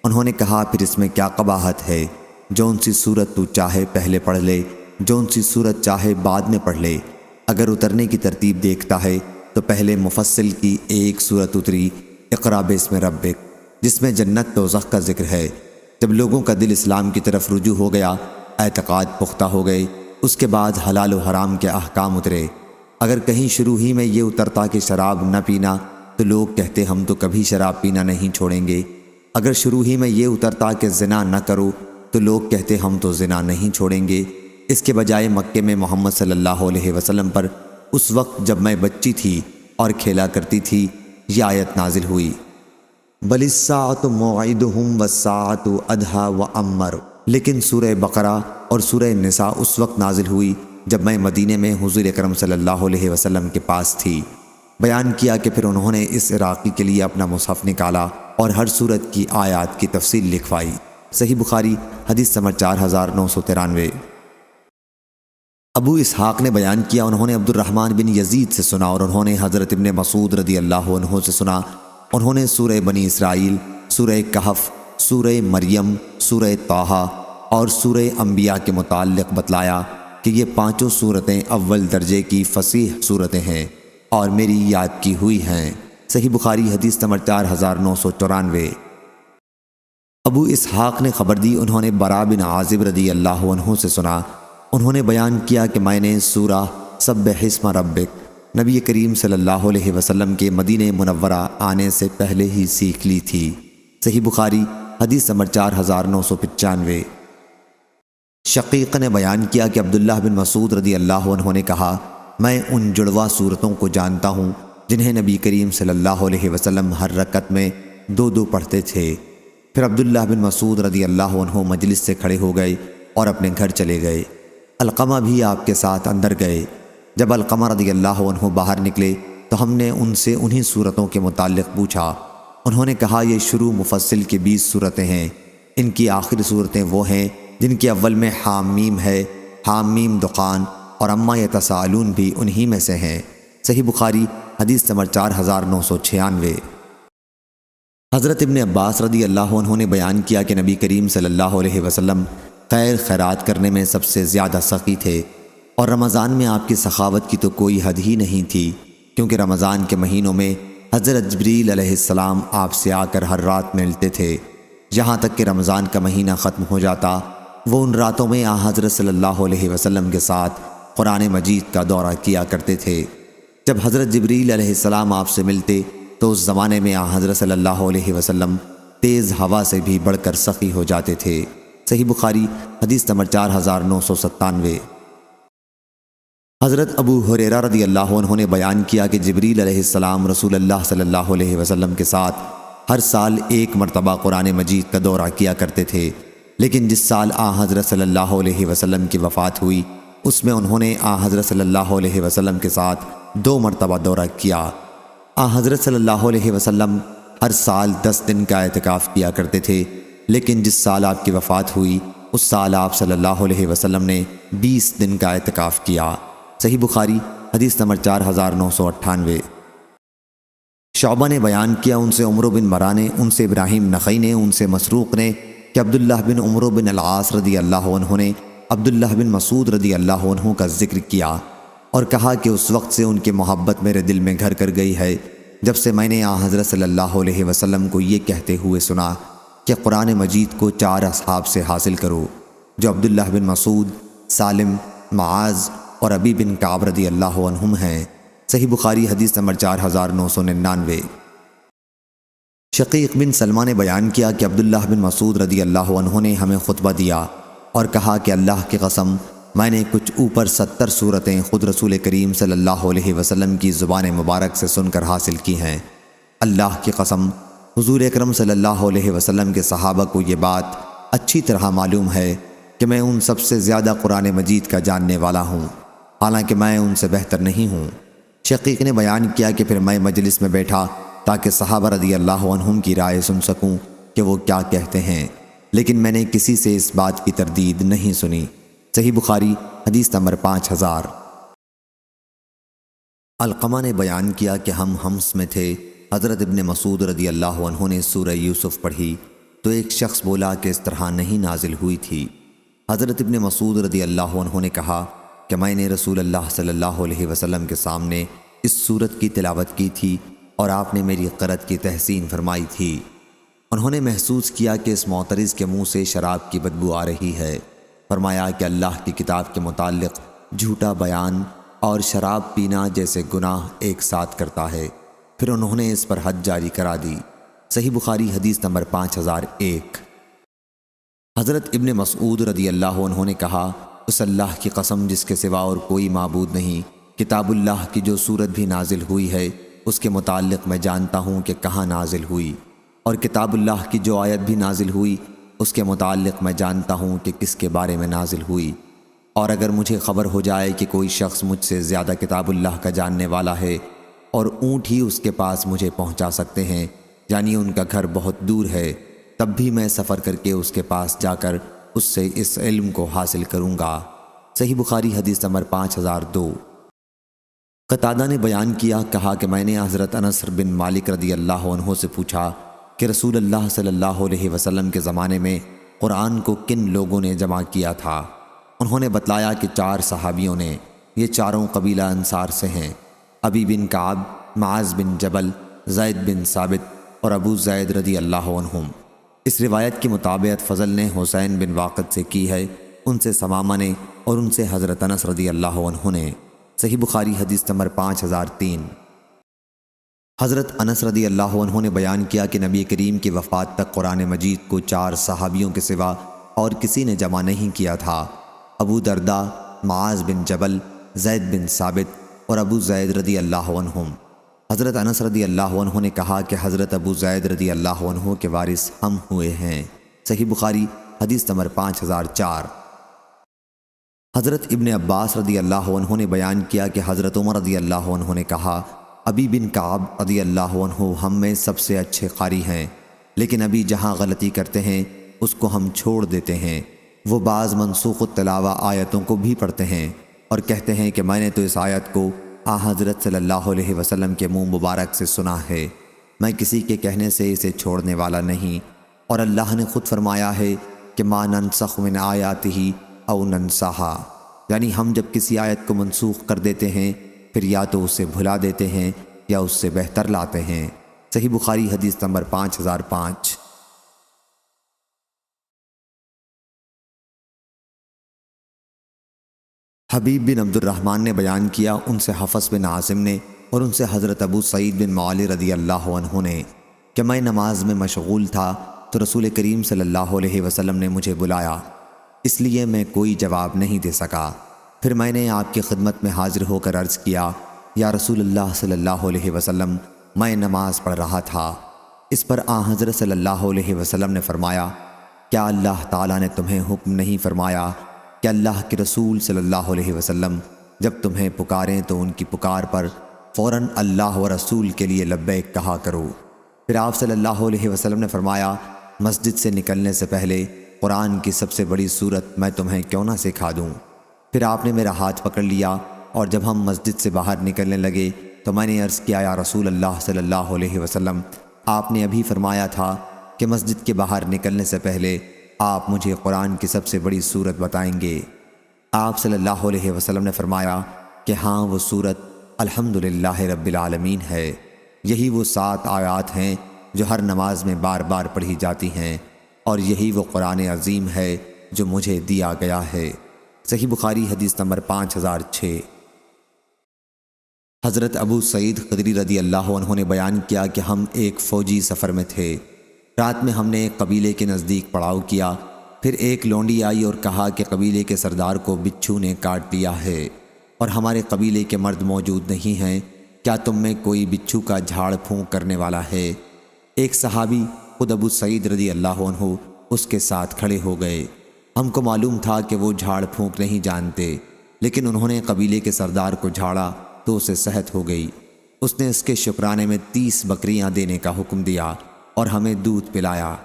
انہوں نے کہا پھر اس میں کیا قباحت ہے؟ جون سی صورت تو چاہے پہلے پڑھ لے، جون سی صورت چاہے بعد میں پڑھ لے۔ اگر اترنے کی ترتیب دیکھتا ہے تو پہلے مفصل کی ایک صورت اتری اقرا باسم ربک، جس میں جنت دوزخ کا ذکر ہے۔ جب لوگوں کا دل اسلام کی طرف رجوع ہو گیا، اعتقاد پختہ ہو گئے، اس کے بعد حلال و حرام کے احکام اترے۔ اگر کہیں شروع ہی میں یہ اترتا کہ شراب نہ پینا تو لوگ کہتے ہم تو کبھی شراب پینا نہیں چھوڑیں گے۔ اگر شروع ہی میں یہ اترتا کہ زنا نہ کرو تو لوگ کہتے ہم تو زنا نہیں چھوڑیں گے۔ اس کے بجائے مکے میں محمد صلی اللہ علیہ وسلم پر اس وقت جب میں بچی تھی اور کھیلا کرتی تھی یہ آیت نازل ہوئی، بل الساعۃ موعدہم والساعۃ ادھیٰ وامر۔ لیکن سورہ بقرہ اور سورہ نساء اس وقت نازل ہوئی جب میں مدینے میں حضور اکرم صلی اللہ علیہ وسلم کے پاس تھی۔ بیان کیا کہ پھر انہوں نے اس عراقی کے لیے اپنا مصحف نکالا اور ہر سورت کی آیات کی تفصیل لکھوائی۔ صحیح بخاری حدیث نمبر 4993۔ ابو اسحاق نے بیان کیا، انہوں نے عبد الرحمن بن یزید سے سنا اور انہوں نے حضرت ابن مسعود رضی اللہ عنہ سے سنا۔ انہوں نے سورہ بنی اسرائیل، سورہ کہف، سورہ مریم، سورہ طٰہٰ اور سورہ انبیاء کے متعلق بتلایا کہ یہ 5 صورتیں اول درجے کی فصیح صورتیں ہیں اور میری یاد کی ہوئی ہیں۔ صحیح بخاری حدیث نمبر 4994۔ ابو اسحاق نے خبر دی، انہوں نے براء بن عازب رضی اللہ عنہ سے سنا۔ انہوں نے بیان کیا کہ میں نے سورہ سبح اسم ربک نبی کریم صلی اللہ علیہ وسلم کے مدینہ منورہ آنے سے پہلے ہی سیکھ لی تھی۔ صحیح بخاری حدیث نمبر 4995۔ شقیق نے بیان کیا کہ عبداللہ بن مسعود رضی اللہ عنہ نے کہا میں ان جڑواں صورتوں کو جانتا ہوں جنہیں نبی کریم صلی اللہ علیہ وسلم ہر رکعت میں 2 پڑھتے تھے۔ پھر عبداللہ بن مسعود رضی اللہ عنہ مجلس سے کھڑے ہو گئے اور اپنے گھر چلے گئے۔ علقمہ بھی آپ کے ساتھ اندر گئے۔ جب علقمہ رضی اللہ عنہ باہر نکلے تو ہم نے ان سے انہی صورتوں کے متعلق پوچھا۔ انہوں نے کہا یہ شروع مفصل کی 20 صورتیں ہیں، ان کی آخری صورتیں وہ ہیں جن کے اول میں حامیم ہے، حامیم دخان اور اما یتساءلون بھی انہی میں سے ہیں۔ صحیح بخاری حدیث نمبر 4996۔ حضرت ابن عباس رضی اللہ عنہ نے بیان کیا کہ نبی کریم صلی اللہ علیہ وسلم خیرات کرنے میں سب سے زیادہ سخی تھے اور رمضان میں آپ کی سخاوت کی تو کوئی حد ہی نہیں تھی، کیونکہ رمضان کے مہینوں میں حضرت جبریل علیہ السلام آپ سے آ کر ہر رات ملتے تھے، یہاں تک کہ رمضان کا مہینہ ختم ہو جاتا وہ ان راتوں میں حضرت صلی اللہ علیہ وسلم کے ساتھ قرآن مجید کا دورہ کیا کرتے تھے۔ جب حضرت جبریل علیہ السلام آپ سے ملتے تو اس زمانے میں حضرت صلی اللہ علیہ وسلم تیز ہوا سے بھی بڑھ کر سخی ہو جاتے تھے۔ صحیح بخاری حدیث نمبر 4997۔ حضرت ابو ہریرہ رضی اللہ عنہ نے بیان کیا کہ جبریل علیہ السلام رسول اللہ صلی اللہ علیہ وسلم کے ساتھ ہر سال 1 مرتبہ قرآن مجید کا دورہ کیا کرتے تھے، لیکن جس سال حضرت صلی اللہ علیہ وسلم کی وفات ہوئی اس میں انہوں نے حضرت صلی اللہ علیہ وسلم کے ساتھ 2 مرتبہ دورہ کیا۔ حضرت صلی اللہ علیہ وسلم ہر سال 10 دن کا اعتکاف کیا کرتے تھے، لیکن جس سال آپ کی وفات ہوئی اس سال آپ صلی اللہ علیہ وسلم نے 20 دن کا اعتکاف کیا۔ صحیح بخاری حدیث نمبر 4998۔ شعبہ نے بیان کیا، ان سے عمرو بن مرہ نے، ان سے ابراہیم نخعی نے، ان سے مسروق نے کہ عبداللہ بن عمرو بن العاص رضی اللہ عنہ نے عبداللہ بن مسعود رضی اللہ عنہ کا ذکر کیا اور کہا کہ اس وقت سے ان کی محبت میرے دل میں گھر کر گئی ہے جب سے میں نے حضرت صلی اللہ علیہ وسلم کو یہ کہتے ہوئے سنا کہ قرآن مجید کو 4 اصحاب سے حاصل کرو، جو عبداللہ بن مسعود، سالم، معاذ اور ابی بن کعب رضی اللہ عنہم ہیں۔ صحیح بخاری حدیث نمبر 4999۔ شقیق بن سلمہ نے بیان کیا کہ عبداللہ بن مسعود رضی اللہ عنہ نے ہمیں خطبہ دیا اور کہا کہ اللہ کی قسم میں نے کچھ اوپر 70 صورتیں خود رسول کریم صلی اللہ علیہ وسلم کی زبان مبارک سے سن کر حاصل کی ہیں۔ اللہ کی قسم حضور اکرم صلی اللہ علیہ وسلم کے صحابہ کو یہ بات اچھی طرح معلوم ہے کہ میں ان سب سے زیادہ قرآن مجید کا جاننے والا ہوں، حالانکہ میں ان سے بہتر نہیں ہوں۔ شقیق نے بیان کیا کہ پھر میں مجلس میں بیٹھا تاکہ صحابہ رضی اللہ عنہم کی رائے سن سکوں کہ وہ کیا کہتے ہیں، لیکن میں نے کسی سے اس بات کی تردید نہیں سنی۔ صحیح بخاری حدیث نمبر 5000۔ علقمہ نے بیان کیا کہ ہم حمص میں تھے، حضرت ابن مسعود رضی اللہ عنہ نے سورہ یوسف پڑھی تو ایک شخص بولا کہ اس طرح نہیں نازل ہوئی تھی۔ حضرت ابن مسعود رضی اللہ عنہ نے کہا کہ میں نے رسول اللہ صلی اللہ علیہ وسلم کے سامنے اس سورت کی تلاوت کی تھی اور آپ نے میری قرأت کی تحسین فرمائی تھی۔ انہوں نے محسوس کیا کہ اس معترض کے منہ سے شراب کی بدبو آ رہی ہے، فرمایا کہ اللہ کی کتاب کے متعلق جھوٹا بیان اور شراب پینا جیسے گناہ ایک ساتھ کرتا ہے، پھر انہوں نے اس پر حد جاری کرا دی۔ صحیح بخاری حدیث نمبر 5001۔ حضرت ابن مسعود رضی اللہ عنہ نے کہا، اس اللہ کی قسم جس کے سوا اور کوئی معبود نہیں، کتاب اللہ کی جو سورت بھی نازل ہوئی ہے اس کے متعلق میں جانتا ہوں کہ کہاں نازل ہوئی، اور کتاب اللہ کی جو آیت بھی نازل ہوئی اس کے متعلق میں جانتا ہوں کہ کس کے بارے میں نازل ہوئی، اور اگر مجھے خبر ہو جائے کہ کوئی شخص مجھ سے زیادہ کتاب اللہ کا جاننے والا ہے اور اونٹ ہی اس کے پاس مجھے پہنچا سکتے ہیں، یعنی ان کا گھر بہت دور ہے، تب بھی میں سفر کر کے اس کے پاس جا کر اس سے اس علم کو حاصل کروں گا۔ صحیح بخاری حدیث نمبر 5002۔ قتادہ نے بیان کیا، کہا کہ میں نے حضرت انس بن مالک رضی اللہ عنہ سے پوچھا کہ رسول اللہ صلی اللہ علیہ وسلم کے زمانے میں قرآن کو کن لوگوں نے جمع کیا تھا؟ انہوں نے بتلایا کہ 4 صحابیوں نے، یہ چاروں قبیلہ انصار سے ہیں، ابی بن کعب، معاذ بن جبل، زید بن ثابت اور ابو زید رضی اللہ عنہم۔ اس روایت کی مطابقت فضل نے حسین بن واقد سے کی ہے، ان سے ثمامہ نے اور ان سے حضرت انس رضی اللہ عنہ نے۔ صحیح بخاری حدیث نمبر 5003۔ حضرت انس رضی اللہ عنہ نے بیان کیا کہ نبی کریم کی وفات تک قرآن مجید کو 4 صحابیوں کے سوا اور کسی نے جمع نہیں کیا تھا، ابو درداء، معاذ بن جبل، زید بن ثابت اور ابو زید رضی اللہ عنہم۔ حضرت انس رضی اللہ عنہ نے کہا کہ حضرت ابو زید رضی اللہ عنہ کے وارث ہم ہوئے ہیں۔ صحیح بخاری حدیث نمبر 5004۔ حضرت ابن عباس رضی اللہ عنہ نے بیان کیا کہ حضرت عمر رضی اللہ عنہ نے کہا، ابی بن کعب رضی اللہ عنہ ہم میں سب سے اچھے قاری ہیں، لیکن ابھی جہاں غلطی کرتے ہیں اس کو ہم چھوڑ دیتے ہیں۔ وہ بعض منسوخ التلاوہ آیتوں کو بھی پڑھتے ہیں اور کہتے ہیں کہ میں نے تو اس آیت کو حضرت صلی اللہ علیہ وسلم کے منہ مبارک سے سنا ہے، میں کسی کے کہنے سے اسے چھوڑنے والا نہیں، اور اللہ نے خود فرمایا ہے کہ ما ننسخ من آیاتہ او ننساہا، یعنی ہم جب کسی آیت کو منسوخ کر دیتے ہیں پھر یا تو اسے بھلا دیتے ہیں یا اس سے بہتر لاتے ہیں۔ صحیح بخاری حدیث نمبر 5005۔ حبیب بن عبد الرحمن نے بیان کیا، ان سے حفص بن عاصم نے اور ان سے حضرت ابو سعید بن معالی رضی اللہ عنہ نے کہ میں نماز میں مشغول تھا تو رسول کریم صلی اللہ علیہ وسلم نے مجھے بلایا، اس لیے میں کوئی جواب نہیں دے سکا۔ پھر میں نے آپ کی خدمت میں حاضر ہو کر عرض کیا، یا رسول اللہ صلی اللہ علیہ وسلم، میں نماز پڑھ رہا تھا۔ اس پر حضرت صلی اللہ علیہ وسلم نے فرمایا، کیا اللہ تعالیٰ نے تمہیں حکم نہیں فرمایا کہ اللہ کے رسول صلی اللہ علیہ وسلم جب تمہیں پکاریں تو ان کی پکار پر فوراً اللہ و رسول کے لیے لبیک کہا کرو؟ پھر آپ صلی اللہ علیہ وسلم نے فرمایا، مسجد سے نکلنے سے پہلے قرآن کی سب سے بڑی سورت میں تمہیں کیوں نہ سکھا دوں؟ پھر آپ نے میرا ہاتھ پکڑ لیا اور جب ہم مسجد سے باہر نکلنے لگے تو میں نے عرض کیا، یا رسول اللہ صلی اللہ علیہ وسلم، آپ نے ابھی فرمایا تھا کہ مسجد کے باہر نکلنے سے پہلے آپ مجھے قرآن کی سب سے بڑی سورت بتائیں گے۔ آپ صلی اللہ علیہ وسلم نے فرمایا کہ ہاں، وہ سورت الحمدللہ رب العالمین ہے۔ یہی وہ 7 آیات ہیں جو ہر نماز میں بار بار پڑھی جاتی ہیں، اور یہی وہ قرآن عظیم ہے جو مجھے دیا گیا ہے۔ صحیح بخاری حدیث نمبر 5006۔ حضرت ابو سعید خدری رضی اللہ عنہ نے بیان کیا کہ ہم ایک فوجی سفر میں تھے۔ رات میں ہم نے ایک قبیلے کے نزدیک پڑاؤ کیا، پھر ایک لونڈی آئی اور کہا کہ قبیلے کے سردار کو بچھو نے کاٹ دیا ہے اور ہمارے قبیلے کے مرد موجود نہیں ہیں، کیا تم میں کوئی بچھو کا جھاڑ پھونک کرنے والا ہے؟ ایک صحابی خود ابو سعید رضی اللہ عنہ اس کے ساتھ کھڑے ہو گئے۔ ہم کو معلوم تھا کہ وہ جھاڑ پھونک نہیں جانتے، لیکن انہوں نے قبیلے کے سردار کو جھاڑا تو اسے صحت ہو گئی۔ اس نے اس کے شکرانے میں 30 بکریاں دینے کا حکم دیا اور ہمیں دودھ پلایا۔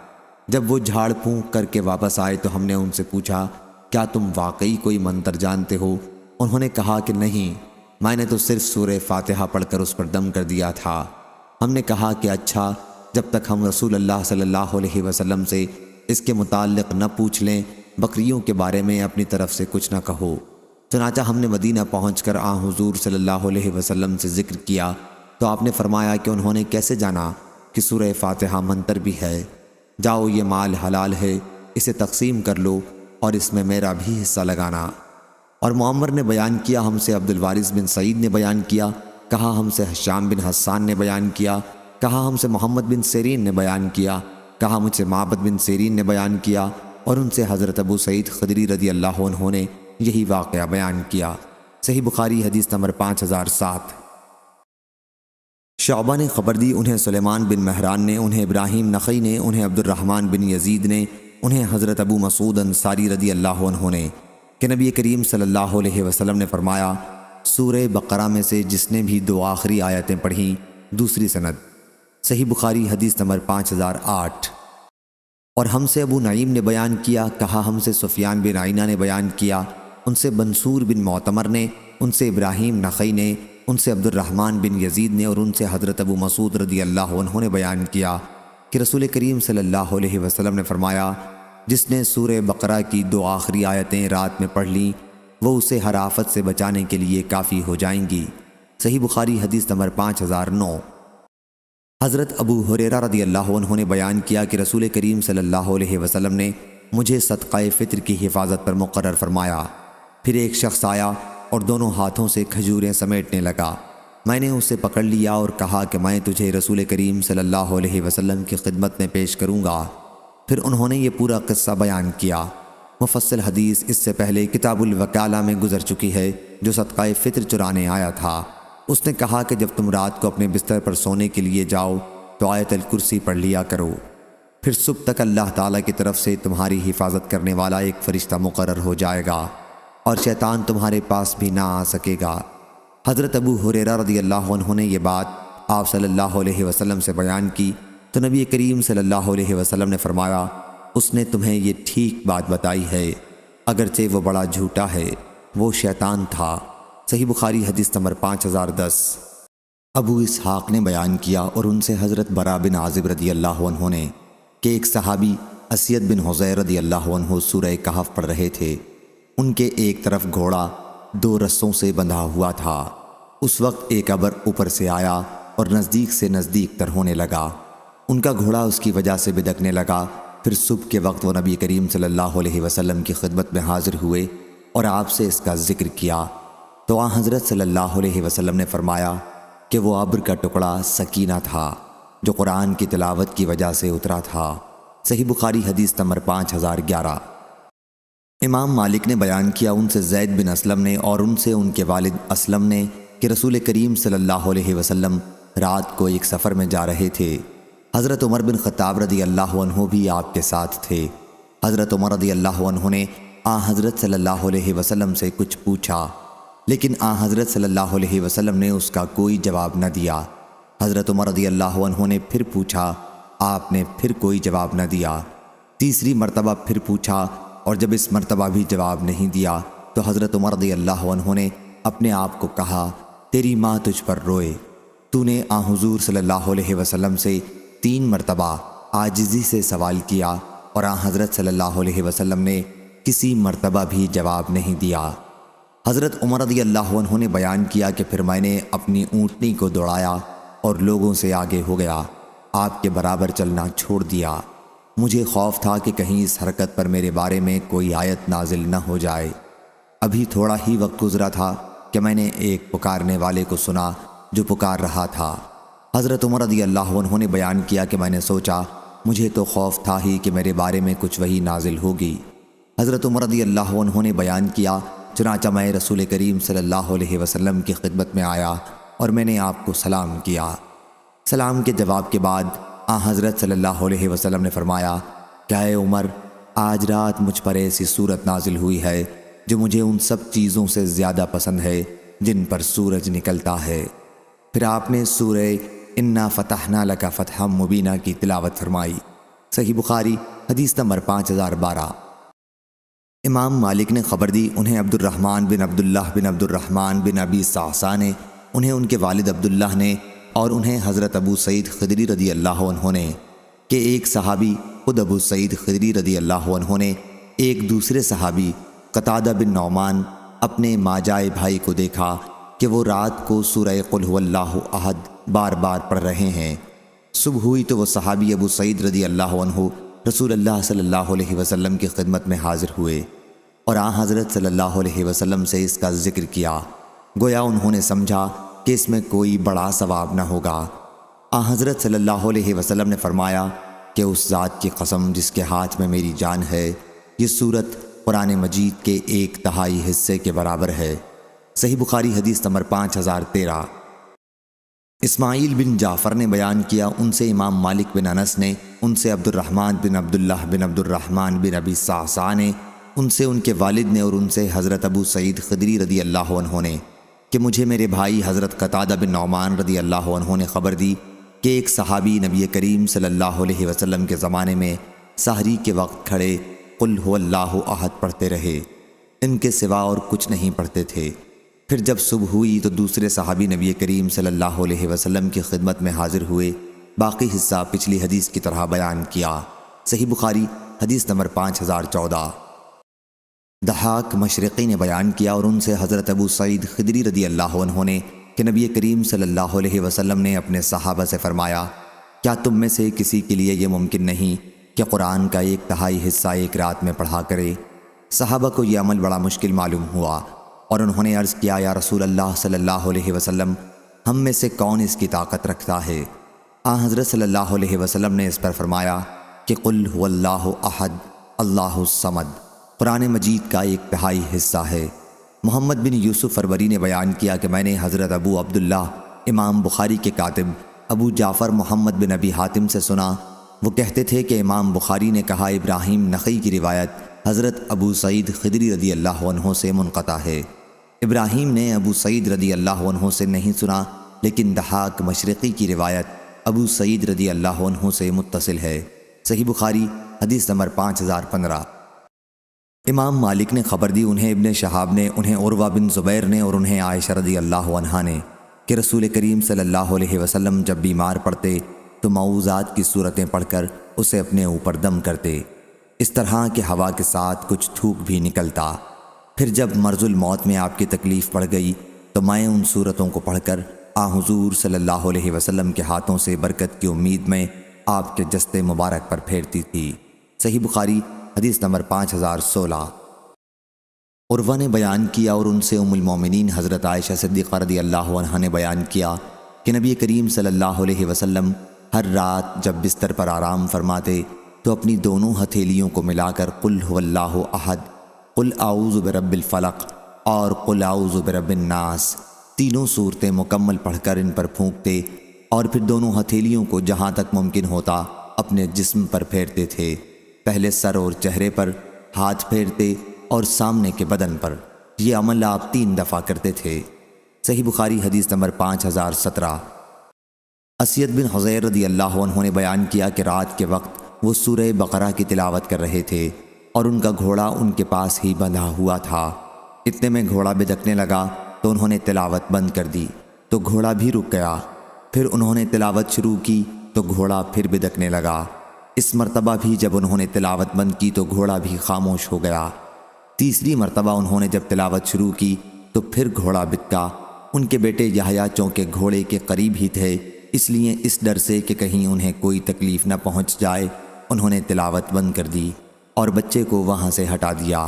جب وہ جھاڑ پھونک کر کے واپس آئے تو ہم نے ان سے پوچھا، کیا تم واقعی کوئی منتر جانتے ہو؟ انہوں نے کہا کہ نہیں، میں نے تو صرف سورہ فاتحہ پڑھ کر اس پر دم کر دیا تھا۔ ہم نے کہا کہ اچھا، جب تک ہم رسول اللہ صلی اللہ علیہ وسلم سے اس کے متعلق نہ پوچھ لیں، بکریوں کے بارے میں اپنی طرف سے کچھ نہ کہو۔ چنانچہ ہم نے مدینہ پہنچ کر حضور صلی اللہ علیہ وسلم سے ذکر کیا تو آپ نے فرمایا کہ انہوں نے کیسے جانا کہ سورہ فاتحہ منتر بھی ہے؟ جاؤ، یہ مال حلال ہے، اسے تقسیم کر لو اور اس میں میرا بھی حصہ لگانا۔ اور معمر نے بیان کیا، ہم سے عبد الوارث بن سعید نے بیان کیا، کہا ہم سے حشام بن حسان نے بیان کیا، کہا ہم سے محمد بن سیرین نے بیان کیا، کہا مجھ سے معبد بن سیرین نے بیان کیا، اور ان سے حضرت ابو سعید خدری رضی اللہ عنہ نے یہی واقعہ بیان کیا۔ صحیح بخاری حدیث نمبر 5007۔ شعبہ نے خبر دی، انہیں سلیمان بن مہران نے، انہیں ابراہیم نخعی نے، انہیں عبد الرحمن بن یزید نے، انہیں حضرت ابو مسعود انصاری رضی اللہ عنہ نے کہ نبی کریم صلی اللہ علیہ وسلم نے فرمایا، سورہ بقرہ میں سے جس نے بھی 2 آخری آیتیں پڑھیں، دوسری سند۔ صحیح بخاری حدیث نمبر 5008۔ اور ہم سے ابو نعیم نے بیان کیا، کہا ہم سے سفیان بن عینہ نے بیان کیا، ان سے منصور بن معتمر نے، ان سے ابراہیم نخعی نے، ان سے عبد الرحمن بن یزید نے، اور ان سے حضرت ابو مسعود رضی اللہ عنہ نے بیان کیا کہ رسول کریم صلی اللہ علیہ وسلم نے فرمایا، جس نے سورہ بقرہ کی 2 آخری آیتیں رات میں پڑھ لیں، وہ اسے ہر آفت سے بچانے کے لیے کافی ہو جائیں گی۔ صحیح بخاری حدیث نمبر 5009۔ حضرت ابو ہریرہ رضی اللہ عنہ نے بیان کیا کہ رسول کریم صلی اللہ علیہ وسلم نے مجھے صدقہ فطر کی حفاظت پر مقرر فرمایا۔ پھر ایک شخص آیا اور دونوں ہاتھوں سے کھجوریں سمیٹنے لگا۔ میں نے اسے پکڑ لیا اور کہا کہ میں تجھے رسول کریم صلی اللہ علیہ وسلم کی خدمت میں پیش کروں گا۔ پھر انہوں نے یہ پورا قصہ بیان کیا۔ مفصل حدیث اس سے پہلے کتاب الوکالہ میں گزر چکی ہے، جو صدقہ فطر چرانے آیا تھا۔ اس نے کہا کہ جب تم رات کو اپنے بستر پر سونے کے لیے جاؤ تو آیت الکرسی پڑھ لیا کرو، پھر صبح تک اللہ تعالیٰ کی طرف سے تمہاری حفاظت کرنے والا ایک فرشتہ مقرر ہو جائے گا اور شیطان تمہارے پاس بھی نہ آ سکے گا۔ حضرت ابو ہریرہ رضی اللہ عنہ نے یہ بات آپ صلی اللہ علیہ وسلم سے بیان کی تو نبی کریم صلی اللہ علیہ وسلم نے فرمایا، اس نے تمہیں یہ ٹھیک بات بتائی ہے، اگرچہ وہ بڑا جھوٹا ہے، وہ شیطان تھا۔ صحیح بخاری حدیث نمبر 5010۔ ابو اسحاق نے بیان کیا اور ان سے حضرت برا بن عازب رضی اللہ عنہ نے کہ ایک صحابی اسید بن حضیر رضی اللہ عنہ سورہ کہف پڑھ رہے تھے۔ ان کے ایک طرف گھوڑا 2 رسوں سے بندھا ہوا تھا۔ اس وقت ایک ابر اوپر سے آیا اور نزدیک سے نزدیک تر ہونے لگا۔ ان کا گھوڑا اس کی وجہ سے بدکنے لگا۔ پھر صبح کے وقت وہ نبی کریم صلی اللہ علیہ وسلم کی خدمت میں حاضر ہوئے اور آپ سے اس کا ذکر کیا تو آن حضرت صلی اللہ علیہ وسلم نے فرمایا کہ وہ ابر کا ٹکڑا سکینہ تھا جو قرآن کی تلاوت کی وجہ سے اترا تھا۔ صحیح بخاری حدیث نمبر 5011۔ امام مالک نے بیان کیا، ان سے زید بن اسلم نے اور ان سے ان کے والد اسلم نے کہ رسول کریم صلی اللہ علیہ وسلم رات کو ایک سفر میں جا رہے تھے۔ حضرت عمر بن خطاب رضی اللہ عنہ بھی آپ کے ساتھ تھے۔ حضرت عمر رضی اللہ عنہ نے حضرت صلی اللہ علیہ وسلم سے کچھ پوچھا، لیکن حضرت صلی اللہ علیہ وسلم نے اس کا کوئی جواب نہ دیا۔ حضرت عمر رضی اللہ عنہ نے پھر پوچھا، آپ نے پھر کوئی جواب نہ دیا۔ تیسری مرتبہ پھر پوچھا، اور جب اس مرتبہ بھی جواب نہیں دیا تو حضرت عمر رضی اللہ عنہ نے اپنے آپ کو کہا، تیری ماں تجھ پر روئے، تو نے آن حضور صلی اللہ علیہ وسلم سے 3 مرتبہ عاجزی سے سوال کیا اور آن حضرت صلی اللہ علیہ وسلم نے کسی مرتبہ بھی جواب نہیں دیا۔ حضرت عمر رضی اللہ عنہ نے بیان کیا کہ پھر میں نے اپنی اونٹنی کو دوڑایا اور لوگوں سے آگے ہو گیا، آپ کے برابر چلنا چھوڑ دیا۔ مجھے خوف تھا کہ کہیں اس حرکت پر میرے بارے میں کوئی آیت نازل نہ ہو جائے۔ ابھی تھوڑا ہی وقت گزرا تھا کہ میں نے ایک پکارنے والے کو سنا جو پکار رہا تھا۔ حضرت عمر رضی اللہ عنہ نے بیان کیا کہ میں نے سوچا مجھے تو خوف تھا ہی کہ میرے بارے میں کچھ وحی نازل ہوگی۔ حضرت عمر رضی اللہ عنہ نے بیان کیا، چنانچہ میں رسول کریم صلی اللہ علیہ وسلم کی خدمت میں آیا اور میں نے آپ کو سلام کیا۔ سلام کے جواب کے بعد آن حضرت صلی اللہ علیہ وسلم نے فرمایا، کیا اے عمر، آج رات مجھ پر ایسی صورت نازل ہوئی ہے جو مجھے ان سب چیزوں سے زیادہ پسند ہے جن پر سورج نکلتا ہے۔ پھر آپ نے سورہ انا فتحنا لک فتحا مبینہ کی تلاوت فرمائی۔ صحیح بخاری حدیث نمبر 5012۔ امام مالک نے خبر دی، انہیں عبد الرحمن بن عبداللہ بن عبد الرحمن بن ابی صعصع نے، انہیں ان کے والد عبداللہ نے، اور انہیں حضرت ابو سعید خدری رضی اللہ عنہ نے، کہ ایک صحابی خود ابو سعید خدری رضی اللہ عنہ نے ایک دوسرے صحابی قتادہ بن نعمان اپنے ماجائے بھائی کو دیکھا کہ وہ رات کو سورہ قل هو اللہ احد بار بار پڑھ رہے ہیں۔ صبح ہوئی تو وہ صحابی ابو سعید رضی اللہ عنہ رسول اللہ صلی اللہ علیہ وسلم کی خدمت میں حاضر ہوئے اور آن حضرت صلی اللہ علیہ وسلم سے اس کا ذکر کیا، گویا انہوں نے سمجھا کہ اس میں کوئی بڑا ثواب نہ ہوگا۔ آن حضرت صلی اللہ علیہ وسلم نے فرمایا کہ اس ذات کی قسم جس کے ہاتھ میں میری جان ہے، یہ سورت قرآن مجید کے 1/3 حصے کے برابر ہے۔ صحیح بخاری حدیث نمبر 5013۔ اسماعیل بن جعفر نے بیان کیا، ان سے امام مالک بن انس نے، ان سے عبد الرحمن بن عبداللہ بن عبد الرحمن بن ابی صعصع نے، ان سے ان کے والد نے، اور ان سے حضرت ابو سعید خدری رضی اللہ عنہ نے، کہ مجھے میرے بھائی حضرت قتادہ بن نعمان رضی اللہ عنہ نے خبر دی کہ ایک صحابی نبی کریم صلی اللہ علیہ وسلم کے زمانے میں سحری کے وقت کھڑے قل هو اللہ احد پڑھتے رہے، ان کے سوا اور کچھ نہیں پڑھتے تھے۔ پھر جب صبح ہوئی تو دوسرے صحابی نبی کریم صلی اللہ علیہ وسلم کی خدمت میں حاضر ہوئے، باقی حصہ پچھلی حدیث کی طرح بیان کیا۔ صحیح بخاری حدیث نمبر 5014۔ ضحاک مشرقی نے بیان کیا، اور ان سے حضرت ابو سعید خدری رضی اللہ عنہ نے، کہ نبی کریم صلی اللہ علیہ وسلم نے اپنے صحابہ سے فرمایا، کیا تم میں سے کسی کے لیے یہ ممکن نہیں کہ قرآن کا 1/3 حصہ ایک رات میں پڑھا کرے؟ صحابہ کو یہ عمل بڑا مشکل معلوم ہوا اور انہوں نے عرض کیا، یا رسول اللہ صلی اللہ علیہ وسلم، ہم میں سے کون اس کی طاقت رکھتا ہے؟ آن حضرت صلی اللہ علیہ وسلم نے اس پر فرمایا کہ قل هو اللہ احد اللہ الصمد قرآن مجید کا 1/3 حصہ ہے۔ محمد بن یوسف فربری نے بیان کیا کہ میں نے حضرت ابو عبداللہ امام بخاری کے کاتب ابو جعفر محمد بن ابی حاتم سے سنا، وہ کہتے تھے کہ امام بخاری نے کہا، ابراہیم نخعی کی روایت حضرت ابو سعید خدری رضی اللہ عنہ سے منقطع ہے۔ ابراہیم نے ابو سعید رضی اللہ عنہ سے نہیں سنا، لیکن ضحاک مشرقی کی روایت ابو سعید رضی اللہ عنہ سے متصل ہے۔ صحیح بخاری حدیث نمبر 5015۔ امام مالک نے خبر دی، انہیں ابن شہاب نے، انہیں عروہ بن زبیر نے، اور انہیں عائشہ رضی اللہ عنہا نے، کہ رسول کریم صلی اللہ علیہ وسلم جب بیمار پڑتے تو معوذات کی صورتیں پڑھ کر اسے اپنے اوپر دم کرتے، اس طرح کہ ہوا کے ساتھ کچھ تھوک بھی نکلتا۔ پھر جب مرض الموت میں آپ کی تکلیف بڑھ گئی تو میں ان صورتوں کو پڑھ کر حضور صلی اللہ علیہ وسلم کے ہاتھوں سے برکت کی امید میں آپ کے جسد مبارک پر پھیرتی تھی۔ صحیح بخاری حدیث نمبر 5016۔ عروہ نے بیان کیا، اور ان سے ام المومنین حضرت عائشہ صدیقہ رضی اللہ عنہا نے بیان کیا کہ نبی کریم صلی اللہ علیہ وسلم ہر رات جب بستر پر آرام فرماتے تو اپنی دونوں ہتھیلیوں کو ملا کر قل هو اللہ احد، قل اعوذ برب الفلق اور قل اعوذ برب الناس تینوں صورتیں مکمل پڑھ کر ان پر پھونکتے، اور پھر دونوں ہتھیلیوں کو جہاں تک ممکن ہوتا اپنے جسم پر پھیرتے تھے، پہلے سر اور چہرے پر، ہاتھ پھیرتے اور سامنے کے بدن پر۔ یہ عمل آپ 3 دفعہ کرتے تھے۔ صحیح بخاری حدیث نمبر 5017۔ اسید بن حضیر رضی اللہ عنہ نے بیان کیا کہ رات کے وقت وہ سورہ بقرہ کی تلاوت کر رہے تھے اور ان کا گھوڑا ان کے پاس ہی بندھا ہوا تھا۔ اتنے میں گھوڑا بدکنے لگا تو انہوں نے تلاوت بند کر دی تو گھوڑا بھی رک گیا۔ پھر انہوں نے تلاوت شروع کی تو گھوڑا پھر بدکنے لگا۔ اس مرتبہ بھی جب انہوں نے تلاوت بند کی تو گھوڑا بھی خاموش ہو گیا۔ تیسری مرتبہ انہوں نے جب تلاوت شروع کی تو پھر گھوڑا بدکا۔ ان کے بیٹے یحییٰ چونکہ گھوڑے کے قریب ہی تھے، اس لیے اس ڈر سے کہ کہیں انہیں کوئی تکلیف نہ پہنچ جائے انہوں نے تلاوت بند کر دی اور بچے کو وہاں سے ہٹا دیا۔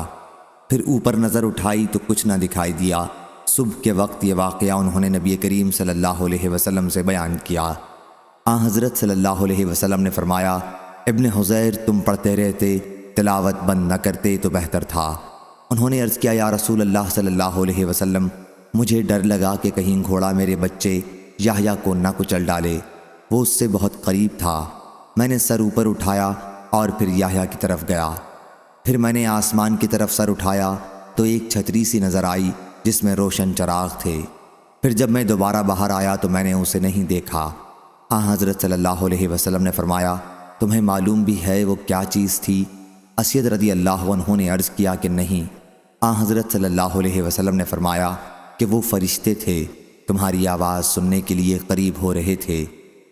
پھر اوپر نظر اٹھائی تو کچھ نہ دکھائی دیا۔ صبح کے وقت یہ واقعہ انہوں نے نبی کریم صلی اللہ علیہ وسلم سے بیان کیا۔ حضرت صلی اللہ علیہ وسلم نے فرمایا، ابن حضیر تم پڑھتے رہتے، تلاوت بند نہ کرتے تو بہتر تھا۔ انہوں نے عرض کیا، یا رسول اللہ صلی اللہ علیہ وسلم، مجھے ڈر لگا کہ کہیں گھوڑا میرے بچے یحییٰ کو نہ کچل ڈالے، وہ اس سے بہت قریب تھا۔ میں نے سر اوپر اٹھایا اور پھر یحییٰ کی طرف گیا۔ پھر میں نے آسمان کی طرف سر اٹھایا تو ایک چھتری سی نظر آئی جس میں روشن چراغ تھے۔ پھر جب میں دوبارہ باہر آیا تو میں نے اسے نہیں دیکھا۔ حضرت صلی اللہ علیہ وسلم نے فرمایا، تمہیں معلوم بھی ہے وہ کیا چیز تھی؟ اسید رضی اللہ عنہ نے عرض کیا کہ نہیں۔ حضرت صلی اللہ علیہ وسلم نے فرمایا کہ وہ فرشتے تھے، تمہاری آواز سننے کے لیے قریب ہو رہے تھے۔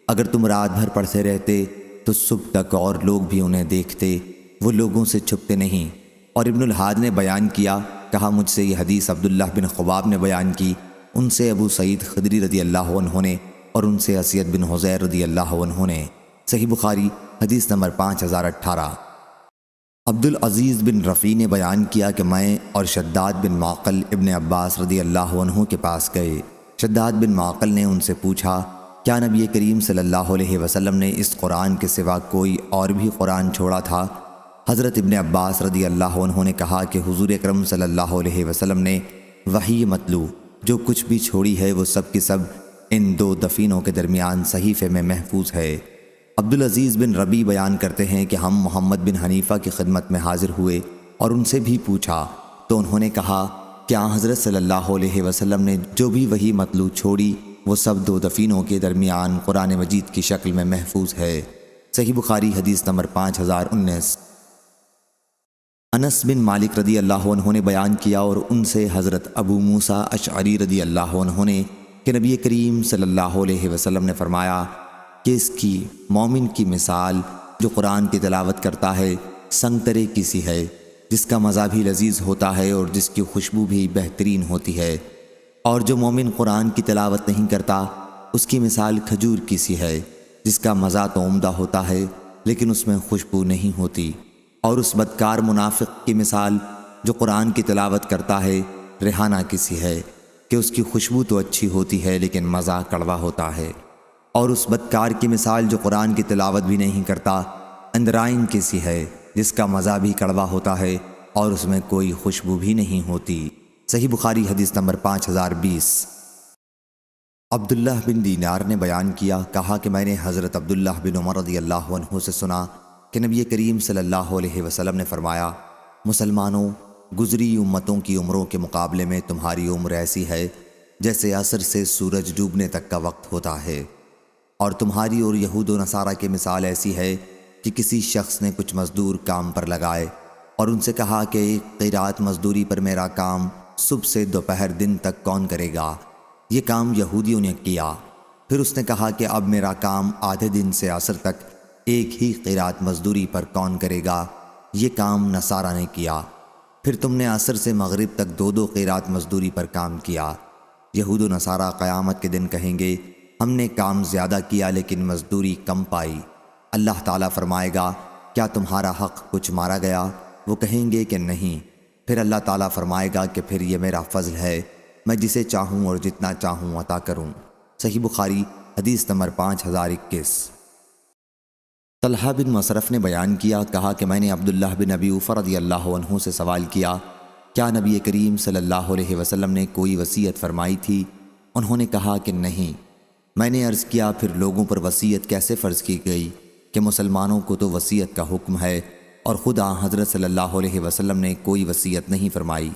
اگر تم رات بھر پڑھتے رہتے تو صبح تک اور لوگ بھی انہیں دیکھتے، وہ لوگوں سے چھپتے نہیں۔ اور ابن الحاد نے بیان کیا، کہا مجھ سے یہ حدیث عبداللہ بن خباب نے بیان کی، ان سے ابو سعید خدری رضی اللہ عنہ نے، اور ان سے اسید بن حضیر رضی اللہ عنہ نے۔ صحیح بخاری حدیث نمبر 5018۔ عبدالعزیز بن رفیع نے بیان کیا کہ میں اور شداد بن معقل ابن عباس رضی اللہ عنہ کے پاس گئے۔ شداد بن معقل نے ان سے پوچھا، کیا نبی کریم صلی اللہ علیہ وسلم نے اس قرآن کے سوا کوئی اور بھی قرآن چھوڑا تھا؟ حضرت ابن عباس رضی اللہ عنہ نے کہا کہ حضور اکرم صلی اللہ علیہ وسلم نے وحی مطلوع جو کچھ بھی چھوڑی ہے وہ سب کی سب ان دو دفینوں کے درمیان صحیفے میں محفوظ ہے۔ عبدالعزیز بن ربیع بیان کرتے ہیں کہ ہم محمد بن حنیفہ کی خدمت میں حاضر ہوئے اور ان سے بھی پوچھا تو انہوں نے کہا کہ حضرت صلی اللہ علیہ وسلم نے جو بھی وحی مطلوع چھوڑی وہ سب دو دفینوں کے درمیان قرآن مجید کی شکل میں محفوظ ہے۔ صحیح بخاری حدیث نمبر 5019۔ انس بن مالک رضی اللہ عنہ نے بیان کیا اور ان سے حضرت ابو موسیٰ اشعری رضی اللہ عنہ نے کہ نبی کریم صلی اللہ علیہ وسلم نے فرمایا کہ اس کی مومن کی مثال جو قرآن کی تلاوت کرتا ہے سنگترے کی سی ہے، جس کا مزہ بھی لذیذ ہوتا ہے اور جس کی خوشبو بھی بہترین ہوتی ہے، اور جو مومن قرآن کی تلاوت نہیں کرتا اس کی مثال کھجور کی سی ہے، جس کا مزہ تو عمدہ ہوتا ہے لیکن اس میں خوشبو نہیں ہوتی، اور اس بدکار منافق کی مثال جو قرآن کی تلاوت کرتا ہے ریحانہ کی سی ہے کہ اس کی خوشبو تو اچھی ہوتی ہے لیکن مزہ کڑوا ہوتا ہے، اور اس بدکار کی مثال جو قرآن کی تلاوت بھی نہیں کرتا اندرائن کی سی ہے، جس کا مزہ بھی کڑوا ہوتا ہے اور اس میں کوئی خوشبو بھی نہیں ہوتی۔ صحیح بخاری حدیث نمبر 5020۔ عبداللہ بن دینار نے بیان کیا، کہا کہ میں نے حضرت عبداللہ بن عمر رضی اللہ عنہ سے سنا کہ نبی کریم صلی اللہ علیہ وسلم نے فرمایا، مسلمانوں، گزری امتوں کی عمروں کے مقابلے میں تمہاری عمر ایسی ہے جیسے عصر سے سورج ڈوبنے تک کا وقت ہوتا ہے، اور تمہاری اور یہود و نصارہ کی مثال ایسی ہے کہ کسی شخص نے کچھ مزدور کام پر لگائے اور ان سے کہا کہ ایک قیرات مزدوری پر میرا کام صبح سے دوپہر دن تک کون کرے گا؟ یہ کام یہودیوں نے کیا۔ پھر اس نے کہا کہ اب میرا کام آدھے دن سے عصر تک ایک ہی قیرات مزدوری پر کون کرے گا؟ یہ کام نصارہ نے کیا۔ پھر تم نے عصر سے مغرب تک دو دو قیرات مزدوری پر کام کیا۔ یہود و نصارہ قیامت کے دن کہیں گے، ہم نے کام زیادہ کیا لیکن مزدوری کم پائی۔ اللہ تعالیٰ فرمائے گا، کیا تمہارا حق کچھ مارا گیا؟ وہ کہیں گے کہ نہیں۔ پھر اللہ تعالیٰ فرمائے گا کہ پھر یہ میرا فضل ہے، میں جسے چاہوں اور جتنا چاہوں عطا کروں۔ صحیح بخاری حدیث نمبر 5021۔ طلحہ بن مصرف نے بیان کیا، کہا کہ میں نے عبداللہ بن ابی اوفہ رضی اللہ عنہ سے سوال کیا، کیا نبی کریم صلی اللہ علیہ وسلم نے کوئی وصیت فرمائی تھی؟ انہوں نے کہا کہ نہیں۔ میں نے عرض کیا، پھر لوگوں پر وصیت کیسے فرض کی گئی کہ مسلمانوں کو تو وصیت کا حکم ہے اور خدا حضرت صلی اللہ علیہ وسلم نے کوئی وصیت نہیں فرمائی؟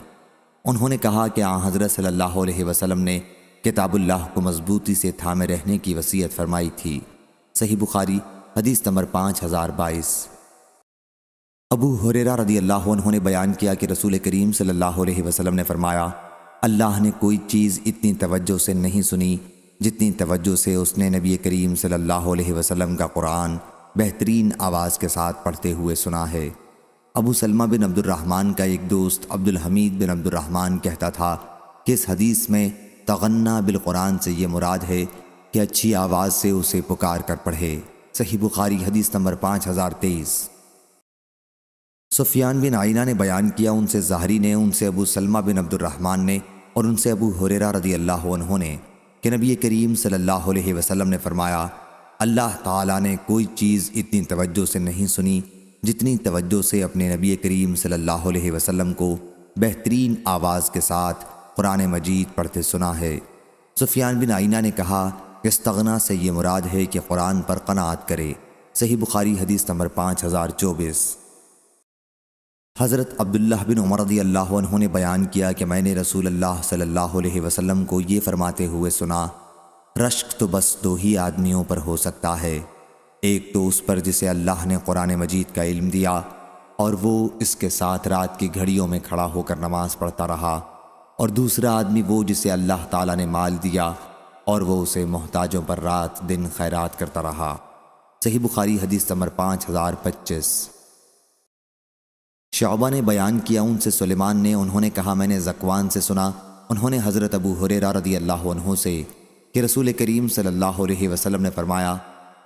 انہوں نے کہا کہ حضرت صلی اللہ علیہ وسلم نے کتاب اللہ کو مضبوطی سے تھامے رہنے کی وصیت فرمائی تھی۔ صحیح بخاری حدیث نمبر 5022۔ ابو ہریرہ رضی اللہ عنہ نے بیان کیا کہ رسول کریم صلی اللہ علیہ وسلم نے فرمایا، اللہ نے کوئی چیز اتنی توجہ سے نہیں سنی جتنی توجہ سے اس نے نبی کریم صلی اللہ علیہ وسلم کا قرآن بہترین آواز کے ساتھ پڑھتے ہوئے سنا ہے۔ ابو سلمہ بن عبد الرحمن کا ایک دوست عبد الحمید بن عبد الرحمن کہتا تھا کہ اس حدیث میں تغنّا بالقرآن سے یہ مراد ہے کہ اچھی آواز سے اسے پکار کر پڑھے۔ صحیح بخاری حدیث نمبر 5023۔ سفیان بن عینہ نے بیان کیا، ان سے زہری نے، ان سے ابو سلمہ بن عبد الرحمن نے اور ان سے ابو ہریرہ رضی اللہ عنہ نے کہ نبی کریم صلی اللہ علیہ وسلم نے فرمایا، اللہ تعالیٰ نے کوئی چیز اتنی توجہ سے نہیں سنی جتنی توجہ سے اپنے نبی کریم صلی اللہ علیہ وسلم کو بہترین آواز کے ساتھ قرآن مجید پڑھتے سنا ہے۔ سفیان بن عینہ نے کہا کہ استغنا سے یہ مراد ہے کہ قرآن پر قناعت کرے۔ صحیح بخاری حدیث نمبر 5024۔ حضرت عبداللہ بن عمر رضی اللہ عنہ نے بیان کیا کہ میں نے رسول اللہ صلی اللہ علیہ وسلم کو یہ فرماتے ہوئے سنا، رشک تو بس دو ہی آدمیوں پر ہو سکتا ہے، ایک تو اس پر جسے اللہ نے قرآن مجید کا علم دیا اور وہ اس کے ساتھ رات کی گھڑیوں میں کھڑا ہو کر نماز پڑھتا رہا، اور دوسرا آدمی وہ جسے اللہ تعالیٰ نے مال دیا اور وہ اسے محتاجوں پر رات دن خیرات کرتا رہا۔ صحیح بخاری حدیث نمبر 5025۔ شعبہ نے بیان کیا، ان سے سلیمان نے، انہوں نے کہا میں نے ذکوان سے سنا، انہوں نے حضرت ابو ہریرہ رضی اللہ عنہ سے کہ رسول کریم صلی اللہ علیہ وسلم نے فرمایا،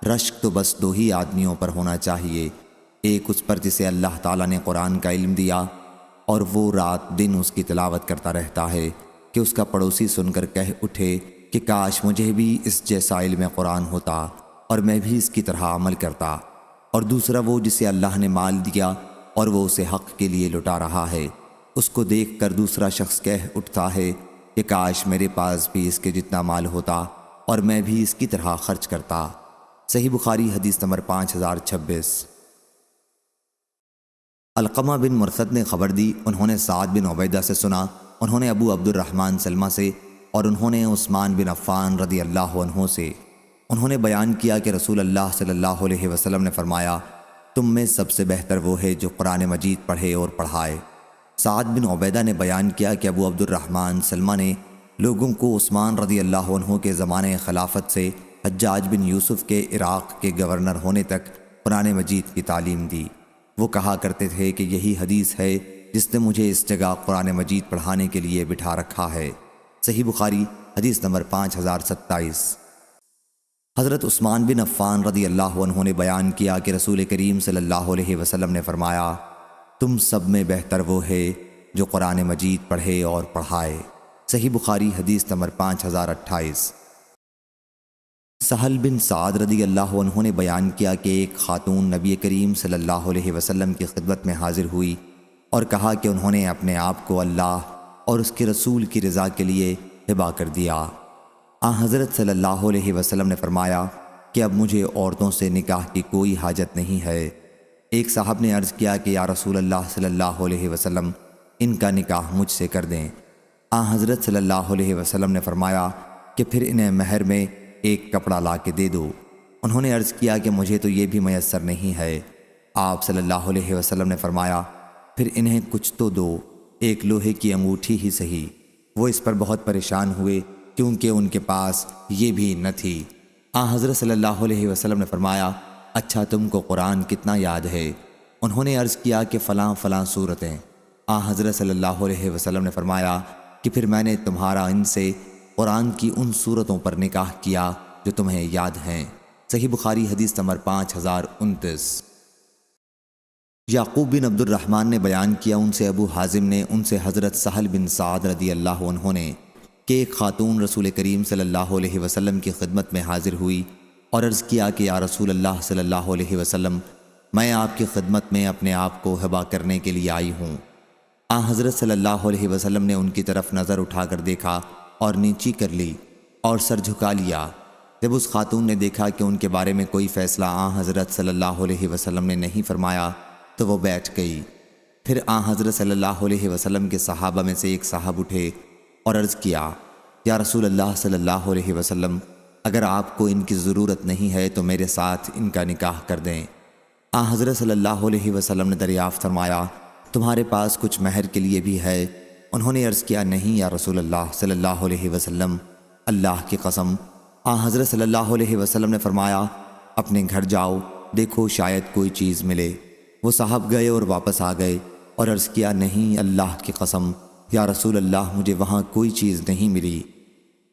رشک تو بس دو ہی آدمیوں پر ہونا چاہیے، ایک اس پر جسے اللہ تعالیٰ نے قرآن کا علم دیا اور وہ رات دن اس کی تلاوت کرتا رہتا ہے کہ اس کا پڑوسی سن کر کہہ اٹھے کہ کاش مجھے بھی اس جیسا علم قرآن ہوتا اور میں بھی اس کی طرح عمل کرتا، اور دوسرا وہ جسے اللہ نے مال دیا اور وہ اسے حق کے لیے لٹا رہا ہے، اس کو دیکھ کر دوسرا شخص کہہ اٹھتا ہے کہ کاش میرے پاس بھی اس کے جتنا مال ہوتا اور میں بھی اس کی طرح خرچ کرتا۔ صحیح بخاری حدیث نمبر 5026۔ علقمہ بن مرثد نے خبر دی، انہوں نے سعد بن عبیدہ سے سنا، انہوں نے ابو عبد الرحمن سلمہ سے اور انہوں نے عثمان بن عفان رضی اللہ عنہ سے، انہوں نے بیان کیا کہ رسول اللہ صلی اللہ علیہ وسلم نے فرمایا، تم میں سب سے بہتر وہ ہے جو قرآن مجید پڑھے اور پڑھائے۔ سعد بن عبیدہ نے بیان کیا کہ ابو عبد الرحمن سلمہ نے لوگوں کو عثمان رضی اللہ عنہ کے زمانے خلافت سے حجاج بن یوسف کے عراق کے گورنر ہونے تک قرآن مجید کی تعلیم دی۔ وہ کہا کرتے تھے کہ یہی حدیث ہے جس نے مجھے اس جگہ قرآن مجید پڑھانے کے لیے بٹھا رکھا ہے۔ صحیح بخاری حدیث نمبر 5027۔ حضرت عثمان بن عفان رضی اللہ عنہ نے بیان کیا کہ رسول کریم صلی اللہ علیہ وسلم نے فرمایا، تم سب میں بہتر وہ ہے جو قرآن مجید پڑھے اور پڑھائے۔ صحیح بخاری حدیث نمبر 5028۔ سہل بن سعد رضی اللہ عنہ نے بیان کیا کہ ایک خاتون نبی کریم صلی اللہ علیہ وسلم کی خدمت میں حاضر ہوئی اور کہا کہ انہوں نے اپنے آپ کو اللہ اور اس کے رسول کی رضا کے لیے ہبہ کر دیا۔ حضرت صلی اللہ علیہ وسلم نے فرمایا کہ اب مجھے عورتوں سے نکاح کی کوئی حاجت نہیں ہے۔ ایک صاحب نے عرض کیا کہ یا رسول اللہ صلی اللہ علیہ وسلم، ان کا نکاح مجھ سے کر دیں۔ حضرت صلی اللہ علیہ وسلم نے فرمایا کہ پھر انہیں مہر میں ایک کپڑا لا کے دے دو۔ انہوں نے عرض کیا کہ مجھے تو یہ بھی میسر نہیں ہے۔ آپ صلی اللہ علیہ وسلم نے فرمایا پھر انہیں کچھ تو دو، ایک لوہے کی انگوٹھی ہی سہی۔ وہ اس پر بہت پریشان ہوئے کیونکہ ان کے پاس یہ بھی نہ تھی۔ حضرت صلی اللہ علیہ وسلم نے فرمایا، اچھا تم کو قرآن کتنا یاد ہے؟ انہوں نے عرض کیا کہ فلاں فلاں صورتیں۔ حضرت صلی اللہ علیہ وسلم نے فرمایا کہ پھر میں نے تمہارا ان سے قرآن کی ان صورتوں پر نکاح کیا جو تمہیں یاد ہیں۔ صحیح بخاری حدیث نمبر 5029۔ یعقوب بن عبد الرحمن نے بیان کیا، ان سے ابو حازم نے، ان سے حضرت سہل بن سعد رضی اللہ عنہ نے کہ ایک خاتون رسول کریم صلی اللہ علیہ وسلم کی خدمت میں حاضر ہوئی اور عرض کیا کہ یا رسول اللہ صلی اللہ علیہ وسلم، میں آپ کی خدمت میں اپنے آپ کو ہبہ کرنے کے لیے آئی ہوں۔ حضرت صلی اللہ علیہ وسلم نے ان کی طرف نظر اٹھا کر دیکھا اور نیچی کر لی اور سر جھکا لیا۔ جب اس خاتون نے دیکھا کہ ان کے بارے میں کوئی فیصلہ حضرت صلی اللہ علیہ وسلم نے نہیں فرمایا تو وہ بیٹھ گئی۔ پھر حضرت صلی اللہ علیہ وسلم کے صحابہ میں سے ایک صاحب اٹھے اور عرض کیا، یا رسول اللہ صلی اللہ علیہ وسلم، اگر آپ کو ان کی ضرورت نہیں ہے تو میرے ساتھ ان کا نکاح کر دیں۔ حضرت صلی اللہ علیہ وسلم نے دریافت فرمایا، تمہارے پاس کچھ مہر کے لیے بھی ہے؟ انہوں نے عرض کیا، نہیں یا رسول اللہ صلی اللہ علیہ وسلم، اللہ کی قسم۔ حضرت صلی اللہ علیہ وسلم نے فرمایا، اپنے گھر جاؤ، دیکھو شاید کوئی چیز ملے۔ وہ صاحب گئے اور واپس آ گئے اور عرض کیا، نہیں اللہ کی قسم یا رسول اللہ، مجھے وہاں کوئی چیز نہیں ملی۔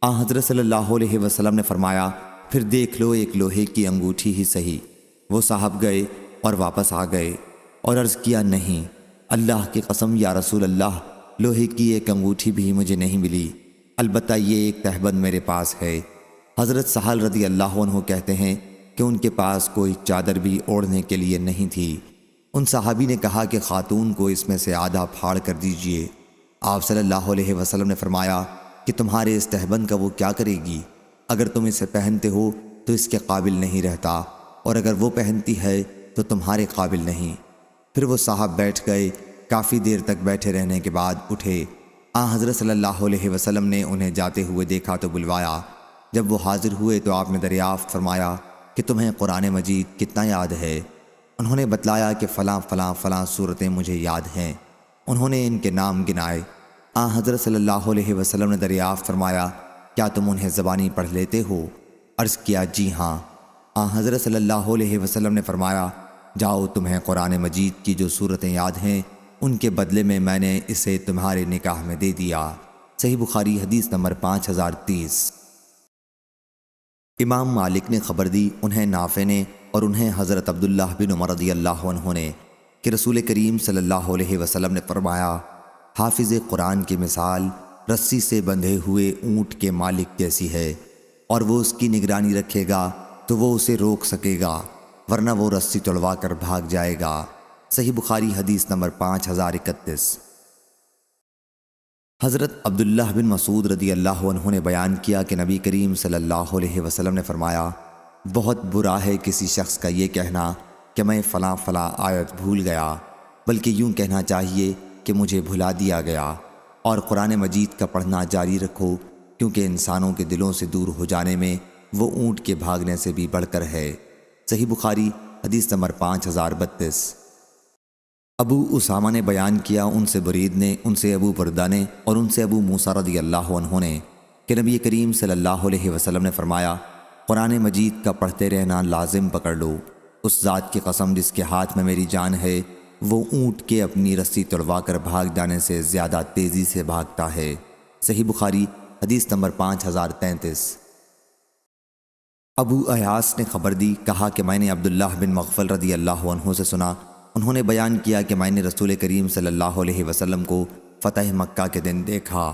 حضرت صلی اللہ علیہ وسلم نے فرمایا، پھر دیکھ لو ایک لوہے کی انگوٹھی ہی صحیح۔ وہ صاحب گئے اور واپس آ گئے اور عرض کیا، نہیں اللہ کی قسم یا رسول اللہ، لوہے کی ایک انگوٹھی بھی مجھے نہیں ملی، البتہ یہ ایک تہبند میرے پاس ہے۔ حضرت سہل رضی اللہ عنہ کہتے ہیں کہ ان کے پاس کوئی چادر بھی اوڑھنے کے لیے نہیں تھی۔ ان صحابی نے کہا کہ خاتون کو اس میں سے آدھا پھاڑ کر دیجئے۔ آپ صلی اللہ علیہ وسلم نے فرمایا کہ تمہارے اس تہبند کا وہ کیا کرے گی؟ اگر تم اسے پہنتے ہو تو اس کے قابل نہیں رہتا، اور اگر وہ پہنتی ہے تو تمہارے قابل نہیں۔ پھر وہ صاحب بیٹھ گئے۔ کافی دیر تک بیٹھے رہنے کے بعد اٹھے۔ حضرت صلی اللہ علیہ وسلم نے انہیں جاتے ہوئے دیکھا تو بلوایا۔ جب وہ حاضر ہوئے تو آپ نے دریافت فرمایا کہ تمہیں قرآن مجید کتنا یاد ہے؟ انہوں نے بتلایا کہ فلاں فلاں فلاں صورتیں مجھے یاد ہیں۔ انہوں نے ان کے نام گنائے۔ حضرت صلی اللہ علیہ وسلم نے دریافت فرمایا، کیا تم انہیں زبانی پڑھ لیتے ہو؟ عرض کیا، جی ہاں۔ حضرت صلی اللہ علیہ وسلم نے فرمایا، جاؤ، تمہیں قرآن مجید کی جو صورتیں یاد ہیں ان کے بدلے میں نے اسے تمہارے نکاح میں دے دیا۔ صحیح بخاری حدیث نمبر 5030۔ امام مالک نے خبر دی، انہیں نافع نے اور انہیں حضرت عبداللہ بن عمر رضی اللہ عنہ نے، کہ رسول کریم صلی اللہ علیہ وسلم نے فرمایا، حافظ قرآن کی مثال رسی سے بندھے ہوئے اونٹ کے مالک جیسی ہے، اور وہ اس کی نگرانی رکھے گا تو وہ اسے روک سکے گا، ورنہ وہ رسی توڑوا کر بھاگ جائے گا۔ صحیح بخاری حدیث نمبر 5031۔ حضرت عبداللہ بن مسعود رضی اللہ عنہ نے بیان کیا کہ نبی کریم صلی اللہ علیہ وسلم نے فرمایا، بہت برا ہے کسی شخص کا یہ کہنا کہ میں فلاں فلاں آیت بھول گیا، بلکہ یوں کہنا چاہیے کہ مجھے بھلا دیا گیا، اور قرآن مجید کا پڑھنا جاری رکھو، کیونکہ انسانوں کے دلوں سے دور ہو جانے میں وہ اونٹ کے بھاگنے سے بھی بڑھ کر ہے۔ صحیح بخاری حدیث نمبر 5032۔ ابو اسامہ نے بیان کیا، ان سے برید نے، ان سے ابو بردہ نے اور ان سے ابو موسیٰ رضی اللہ عنہ نے، کہ نبی کریم صلی اللہ علیہ وسلم نے فرمایا، قرآن مجید کا پڑھتے رہنا لازم پکڑ لو، اس ذات کی قسم جس کے ہاتھ میں میری جان ہے، وہ اونٹ کے اپنی رسی توڑوا کر بھاگ جانے سے زیادہ تیزی سے بھاگتا ہے۔ صحیح بخاری حدیث نمبر 5033۔ ابو ایاس نے خبر دی، کہا کہ میں نے عبداللہ بن مغفل رضی اللہ عنہ سے سنا، انہوں نے بیان کیا کہ میں نے رسول کریم صلی اللہ علیہ وسلم کو فتح مکہ کے دن دیکھا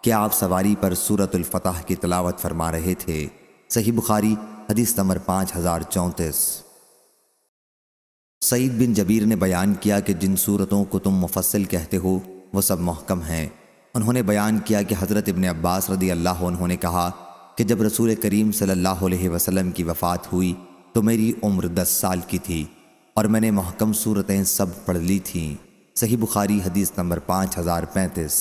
کہ آپ سواری پر سورۃ الفتح کی تلاوت فرما رہے تھے۔ صحیح بخاری حدیث نمبر 5034۔ سعید بن جبیر نے بیان کیا کہ جن صورتوں کو تم مفصل کہتے ہو وہ سب محکم ہیں۔ انہوں نے بیان کیا کہ حضرت ابن عباس رضی اللہ عنہ نے کہا کہ جب رسول کریم صلی اللہ علیہ وسلم کی وفات ہوئی تو میری عمر 10 سال کی تھی اور میں نے محکم صورتیں سب پڑھ لی تھیں۔ صحیح بخاری حدیث نمبر 5035۔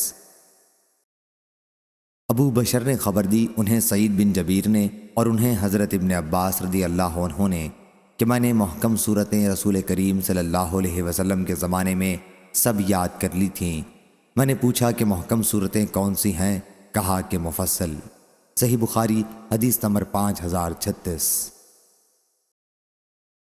ابو بشر نے خبر دی، انہیں سعید بن جبیر نے اور انہیں حضرت ابن عباس رضی اللہ عنہ نے، کہ میں نے محکم صورتیں رسول کریم صلی اللہ علیہ وسلم کے زمانے میں سب یاد کر لی تھیں۔ میں نے پوچھا کہ محکم صورتیں کون سی ہیں؟ کہا کہ مفصل۔ صحیح بخاری حدیث نمبر 5036۔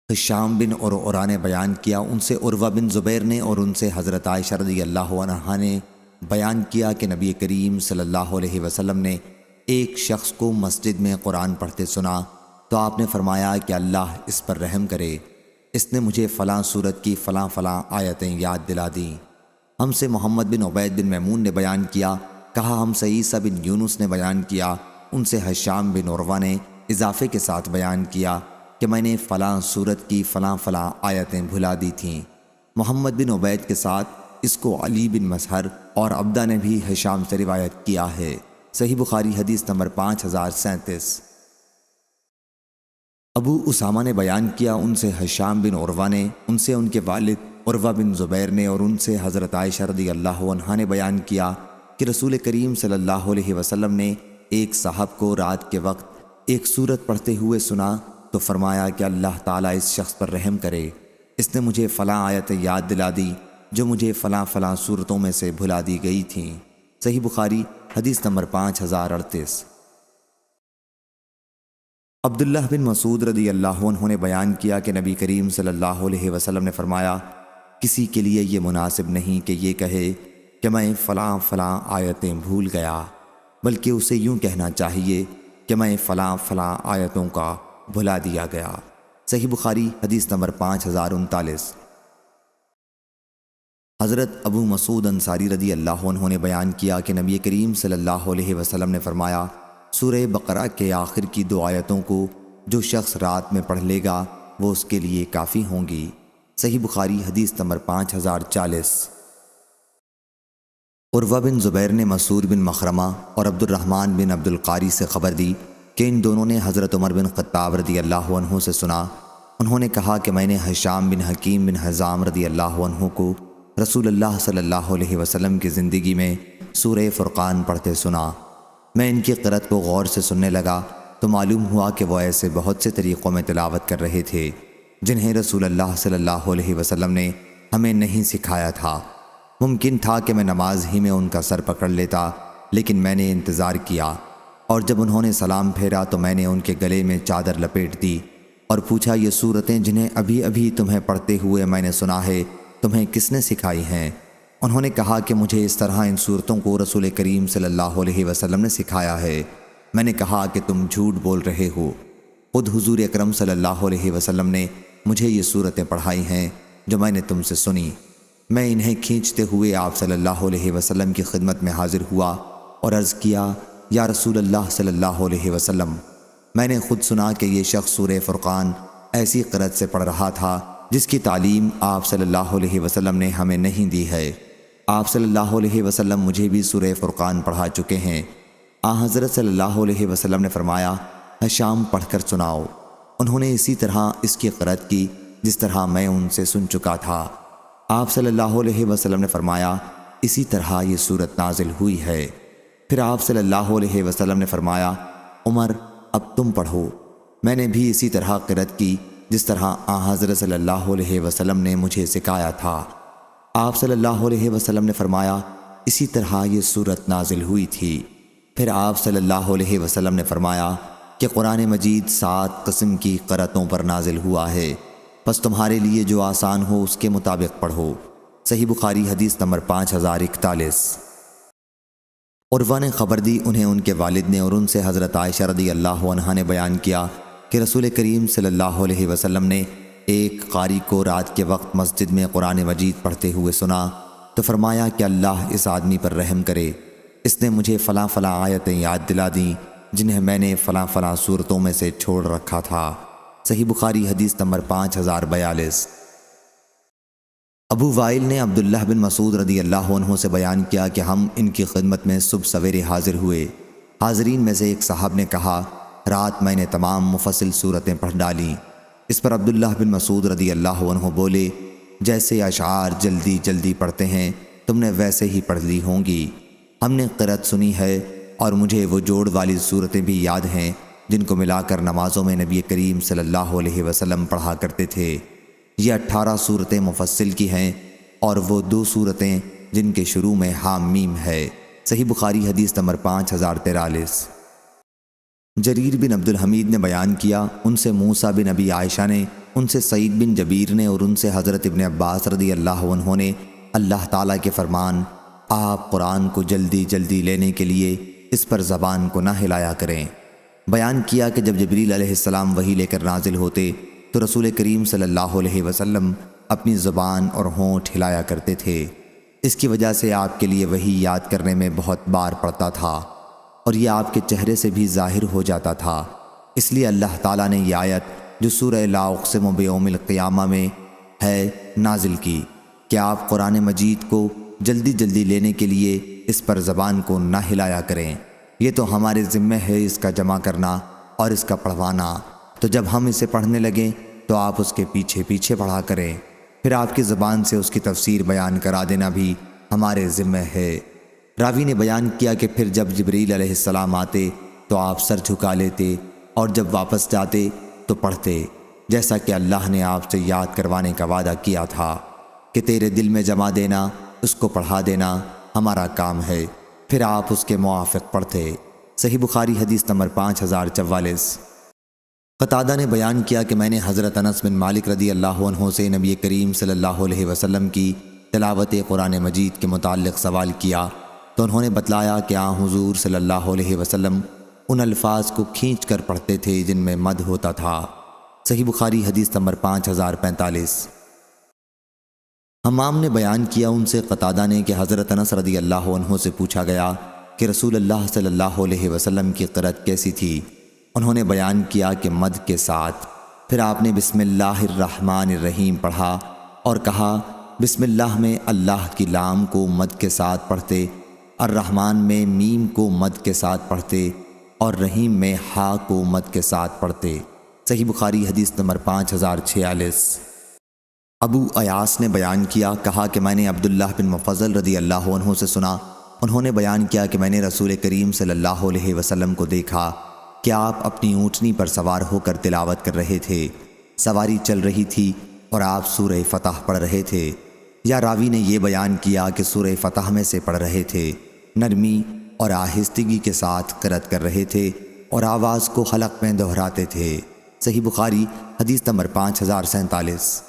ہشام بن عروہ نے بیان کیا، ان سے عروہ بن زبیر نے اور ان سے حضرت عائشہ رضی اللہ عنہا نے بیان کیا کہ نبی کریم صلی اللہ علیہ وسلم نے ایک شخص کو مسجد میں قرآن پڑھتے سنا تو آپ نے فرمایا کہ اللہ اس پر رحم کرے، اس نے مجھے فلاں صورت کی فلاں فلاں آیتیں یاد دلا دیں۔ ہم سے محمد بن عبید بن میمون نے بیان کیا، کہا ہم سے عیسیٰ بن یونس نے بیان کیا، ان سے ہشام بن عروہ نے اضافے کے ساتھ بیان کیا کہ میں نے فلاں صورت کی فلاں فلاں آیتیں بھلا دی تھیں۔ محمد بن عبید کے ساتھ اس کو علی بن مظہر اور عبدہ نے بھی ہشام سے روایت کیا ہے۔ صحیح بخاری حدیث نمبر 5037۔ ابو اسامہ نے بیان کیا، ان سے ہشام بن عروہ نے، ان سے ان کے والد عروہ بن زبیر نے اور ان سے حضرت عائشہ رضی اللہ عنہا نے بیان کیا کہ رسول کریم صلی اللہ علیہ وسلم نے ایک صاحب کو رات کے وقت ایک سورت پڑھتے ہوئے سنا تو فرمایا کہ اللہ تعالیٰ اس شخص پر رحم کرے، اس نے مجھے فلاں آیت یاد دلا دی جو مجھے فلاں فلاں صورتوں میں سے بھلا دی گئی تھیں۔ صحیح بخاری حدیث نمبر 5038۔ عبداللہ بن مسعود رضی اللہ عنہ نے بیان کیا کہ نبی کریم صلی اللہ علیہ وسلم نے فرمایا، کسی کے لیے یہ مناسب نہیں کہ یہ کہے کہ میں فلاں فلاں آیتیں بھول گیا، بلکہ اسے یوں کہنا چاہیے کہ میں فلاں فلاں آیتوں کا بھلا دیا گیا۔ صحیح بخاری حدیث نمبر 5039۔ حضرت ابو مسعود انصاری رضی اللہ عنہ نے بیان کیا کہ نبی کریم صلی اللہ علیہ وسلم نے فرمایا، سورہ بقرہ کے آخر کی 2 آیتوں کو جو شخص رات میں پڑھ لے گا وہ اس کے لیے کافی ہوں گی۔ صحیح بخاری حدیث نمبر 5040۔ عروہ بن زبیر نے مسعود بن مخرمہ اور عبد الرحمن بن عبد القاری سے خبر دی کہ ان دونوں نے حضرت عمر بن خطاب رضی اللہ عنہ سے سنا، انہوں نے کہا کہ میں نے ہشام بن حکیم بن حزام رضی اللہ عنہ کو رسول اللہ صلی اللہ علیہ وسلم کی زندگی میں سورہ فرقان پڑھتے سنا۔ میں ان کی قرأت کو غور سے سننے لگا تو معلوم ہوا کہ وہ ایسے بہت سے طریقوں میں تلاوت کر رہے تھے جنہیں رسول اللہ صلی اللہ علیہ وسلم نے ہمیں نہیں سکھایا تھا۔ ممکن تھا کہ میں نماز ہی میں ان کا سر پکڑ لیتا، لیکن میں نے انتظار کیا، اور جب انہوں نے سلام پھیرا تو میں نے ان کے گلے میں چادر لپیٹ دی اور پوچھا، یہ صورتیں جنہیں ابھی ابھی تمہیں پڑھتے ہوئے میں نے سنا ہے تمہیں کس نے سکھائی ہیں؟ انہوں نے کہا کہ مجھے اس طرح ان صورتوں کو رسول کریم صلی اللہ علیہ وسلم نے سکھایا ہے۔ میں نے کہا کہ تم جھوٹ بول رہے ہو، خود حضور اکرم صلی اللہ علیہ وسلم نے مجھے یہ صورتیں پڑھائی ہیں جو میں نے تم سے سنی۔ میں انہیں کھینچتے ہوئے آپ صلی اللہ علیہ وسلم کی خدمت میں حاضر ہوا اور عرض کیا، یا رسول اللہ صلی اللہ علیہ وسلم، میں نے خود سنا کہ یہ شخص سورہ فرقان ایسی قرأت سے پڑھ رہا تھا جس کی تعلیم آپ صلی اللہ علیہ وسلم نے ہمیں نہیں دی ہے۔ آپ صلی اللہ علیہ وسلم مجھے بھی سورہ فرقان پڑھا چکے ہیں۔ حضرت صلی اللہ علیہ وسلم نے فرمایا، ہشام پڑھ کر سناؤ۔ انہوں نے اسی طرح اس کی قرأت کی جس طرح میں ان سے سن چکا تھا۔ آپ صلی اللہ علیہ وسلم نے فرمایا، اسی طرح یہ صورت نازل ہوئی ہے۔ پھر آپ صلی اللہ علیہ وسلم نے فرمایا، عمر اب تم پڑھو۔ میں نے بھی اسی طرح قرأت کی جس طرح حضرت صلی اللہ علیہ وسلم نے مجھے سکھایا تھا۔ آپ صلی اللہ علیہ وسلم نے فرمایا، اسی طرح یہ صورت نازل ہوئی تھی۔ پھر آپ صلی اللہ علیہ وسلم نے فرمایا کہ قرآن مجید 7 قسم کی قرأتوں پر نازل ہوا ہے، پس تمہارے لیے جو آسان ہو اس کے مطابق پڑھو۔ صحیح بخاری حدیث نمبر 5041۔ عروہ نے خبر دی، انہیں ان کے والد نے اور ان سے حضرت عائشہ رضی اللہ عنہا نے بیان کیا کہ رسول کریم صلی اللہ علیہ وسلم نے ایک قاری کو رات کے وقت مسجد میں قرآن مجید پڑھتے ہوئے سنا تو فرمایا کہ اللہ اس آدمی پر رحم کرے، اس نے مجھے فلاں فلاں آیتیں یاد دلا دیں جنہیں میں نے فلاں فلاں صورتوں میں سے چھوڑ رکھا تھا۔ صحیح بخاری حدیث نمبر 5042۔ ابو وائل نے عبداللہ بن مسعود رضی اللہ عنہ سے بیان کیا کہ ہم ان کی خدمت میں صبح سویرے حاضر ہوئے۔ حاضرین میں سے ایک صاحب نے کہا، رات میں نے تمام مفصل صورتیں پڑھ ڈالیں۔ اس پر عبداللہ بن مسعود رضی اللہ عنہ بولے، جیسے اشعار جلدی جلدی پڑھتے ہیں تم نے ویسے ہی پڑھ لی ہوں گی۔ ہم نے قرأت سنی ہے اور مجھے وہ جوڑ والی صورتیں بھی یاد ہیں جن کو ملا کر نمازوں میں نبی کریم صلی اللہ علیہ وسلم پڑھا کرتے تھے۔ یہ 18 صورتیں مفصل کی ہیں اور وہ 2 صورتیں جن کے شروع میں حام میم ہے۔ صحیح بخاری حدیث نمبر 5043۔ جریر بن عبد الحمید نے بیان کیا، ان سے موسیٰ بن ابی عائشہ نے، ان سے سعید بن جبیر نے اور ان سے حضرت ابن عباس رضی اللہ عنہ نے اللہ تعالیٰ کے فرمان، آپ قرآن کو جلدی جلدی لینے کے لیے اس پر زبان کو نہ ہلایا کریں، بیان کیا کہ جب جبریل علیہ السلام وحی لے کر نازل ہوتے تو رسول کریم صلی اللہ علیہ وسلم اپنی زبان اور ہونٹ ہلایا کرتے تھے۔ اس کی وجہ سے آپ کے لیے وحی یاد کرنے میں بہت بار پڑتا تھا اور یہ آپ کے چہرے سے بھی ظاہر ہو جاتا تھا۔ اس لیے اللہ تعالیٰ نے یہ آیت جو سورہ لا اقسم بیوم القیامہ میں ہے نازل کی کہ آپ قرآن مجید کو جلدی جلدی لینے کے لیے اس پر زبان کو نہ ہلایا کریں۔ یہ تو ہمارے ذمہ ہے اس کا جمع کرنا اور اس کا پڑھوانا، تو جب ہم اسے پڑھنے لگیں تو آپ اس کے پیچھے پیچھے پڑھا کریں، پھر آپ کی زبان سے اس کی تفسیر بیان کرا دینا بھی ہمارے ذمہ ہے۔ راوی نے بیان کیا کہ پھر جب جبریل علیہ السلام آتے تو آپ سر جھکا لیتے اور جب واپس جاتے تو پڑھتے، جیسا کہ اللہ نے آپ سے یاد کروانے کا وعدہ کیا تھا کہ تیرے دل میں جما دینا، اس کو پڑھا دینا ہمارا کام ہے۔ پھر آپ اس کے موافق پڑھتے۔ صحیح بخاری حدیث نمبر 5044۔ قتادہ نے بیان کیا کہ میں نے حضرت انس بن مالک رضی اللہ عنہ سے نبی کریم صلی اللہ علیہ وسلم کی تلاوت قرآن مجید کے متعلق سوال کیا تو انہوں نے بتلایا کہ حضور صلی اللہ علیہ وسلم ان الفاظ کو کھینچ کر پڑھتے تھے جن میں مد ہوتا تھا۔ صحیح بخاری حدیث نمبر 5045۔ حمام نے بیان کیا ان سے قتادہ نے کہ حضرت انس رضی اللہ عنہ سے پوچھا گیا کہ رسول اللہ صلی اللہ علیہ وسلم کی قرأت کیسی تھی؟ انہوں نے بیان کیا کہ مد کے ساتھ۔ پھر آپ نے بسم اللہ الرحمن الرحیم پڑھا اور کہا بسم اللہ میں اللہ کی لام کو مد کے ساتھ پڑھتے، الرحمن میں میم کو مد کے ساتھ پڑھتے اور رحیم میں ہا کو مد کے ساتھ پڑھتے۔ صحیح بخاری حدیث نمبر 5046۔ ابو ایاس نے بیان کیا، کہا کہ میں نے عبداللہ بن مفضل رضی اللہ عنہ سے سنا، انہوں نے بیان کیا کہ میں نے رسول کریم صلی اللہ علیہ وسلم کو دیکھا کہ آپ اپنی اونٹنی پر سوار ہو کر تلاوت کر رہے تھے، سواری چل رہی تھی اور آپ سورہ فتح پڑھ رہے تھے، یا راوی نے یہ بیان کیا کہ سورہ فتح میں سے پڑھ رہے تھے، نرمی اور آہستگی کے ساتھ قرأت کر رہے تھے اور آواز کو حلق میں دہراتے تھے۔ صحیح بخاری حدیث نمبر 5047۔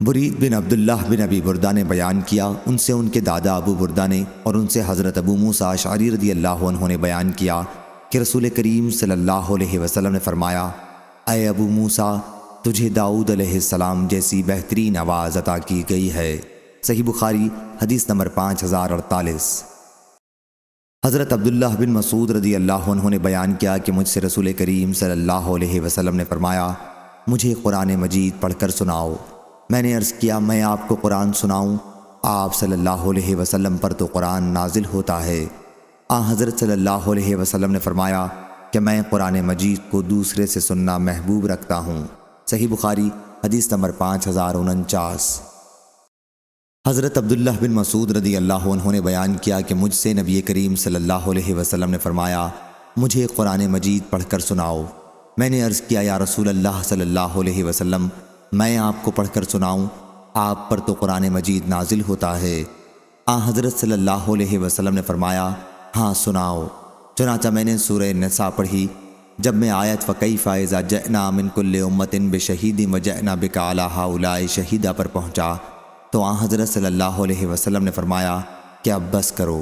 برید بن عبداللہ بن ابی بردہ نے بیان کیا، ان سے ان کے دادا ابو بردہ نے اور ان سے حضرت ابو موسیٰ اشعری رضی اللہ عنہ نے بیان کیا کہ رسول کریم صلی اللہ علیہ وسلم نے فرمایا، اے ابو موسیٰ، تجھے داؤد علیہ السلام جیسی بہترین آواز عطا کی گئی ہے۔ صحیح بخاری حدیث نمبر 5048۔ حضرت عبداللہ بن مسعود رضی اللہ عنہ نے بیان کیا کہ مجھ سے رسول کریم صلی اللہ علیہ وسلم نے فرمایا، مجھے قرآن مجید پڑھ کر سناؤ۔ میں نے عرض کیا، میں آپ کو قرآن سناؤں؟ آپ صلی اللہ علیہ وسلم پر تو قرآن نازل ہوتا ہے۔ حضرت صلی اللہ علیہ وسلم نے فرمایا کہ میں قرآن مجید کو دوسرے سے سننا محبوب رکھتا ہوں۔ صحیح بخاری حدیث نمبر 5049۔ حضرت عبداللہ بن مسعود رضی اللہ عنہ نے بیان کیا کہ مجھ سے نبی کریم صلی اللہ علیہ وسلم نے فرمایا، مجھے قرآن مجید پڑھ کر سناؤ۔ میں نے عرض کیا، یا رسول اللہ صلی اللہ علیہ وسلم، میں آپ کو پڑھ کر سناؤں؟ آپ پر تو قرآن مجید نازل ہوتا ہے۔ حضرت صلی اللہ علیہ وسلم نے فرمایا، ہاں سناؤ۔ چنانچہ میں نے سورہ نساء پڑھی۔ جب میں آیت فَكَيْفَ إِذَا جَئْنَا مِن كُلِّ أُمَّةٍ بِشَهِيدٍ وَجِئْنَا بِكَ عَلَىٰ هَٰؤُلَاءِ شَهِيدًا پر پہنچا تو حضرت صلی اللہ علیہ وسلم نے فرمایا کہ اب بس کرو۔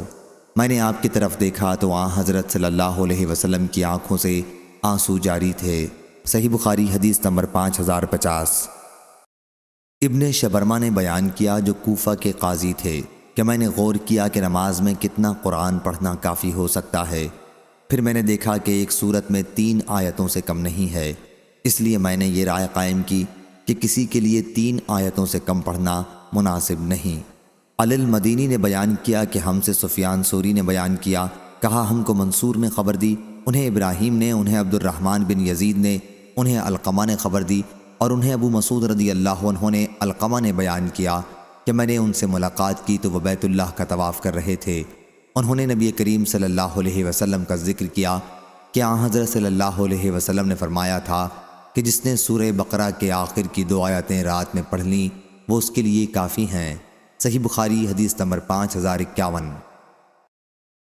میں نے آپ کی طرف دیکھا تو حضرت صلی اللہ علیہ وسلم کی آنکھوں سے آنسو جاری تھے۔ صحیح بخاری حدیث نمبر 5050۔ ابن شبرمہ نے بیان کیا، جو کوفہ کے قاضی تھے، کہ میں نے غور کیا کہ نماز میں کتنا قرآن پڑھنا کافی ہو سکتا ہے۔ پھر میں نے دیکھا کہ ایک سورت میں 3 آیتوں سے کم نہیں ہے، اس لیے میں نے یہ رائے قائم کی کہ کسی کے لیے 3 آیتوں سے کم پڑھنا مناسب نہیں۔ علی المدینی نے بیان کیا کہ ہم سے سفیان ثوری نے بیان کیا، کہا ہم کو منصور نے خبر دی، انہیں ابراہیم نے، انہیں عبد الرحمن بن یزید نے، انہیں علقمہ نے خبر دی، اور انہیں ابو مسعود رضی اللہ عنہ نے علقمہ نے بیان کیا کہ میں نے ان سے ملاقات کی تو وہ بیت اللہ کا طواف کر رہے تھے۔ انہوں نے نبی کریم صلی اللہ علیہ وسلم کا ذکر کیا کہ حضرت صلی اللہ علیہ وسلم نے فرمایا تھا کہ جس نے سورہ بقرہ کے آخر کی 2 آیتیں رات میں پڑھ لیں وہ اس کے لیے کافی ہیں۔ صحیح بخاری حدیث نمبر 5051۔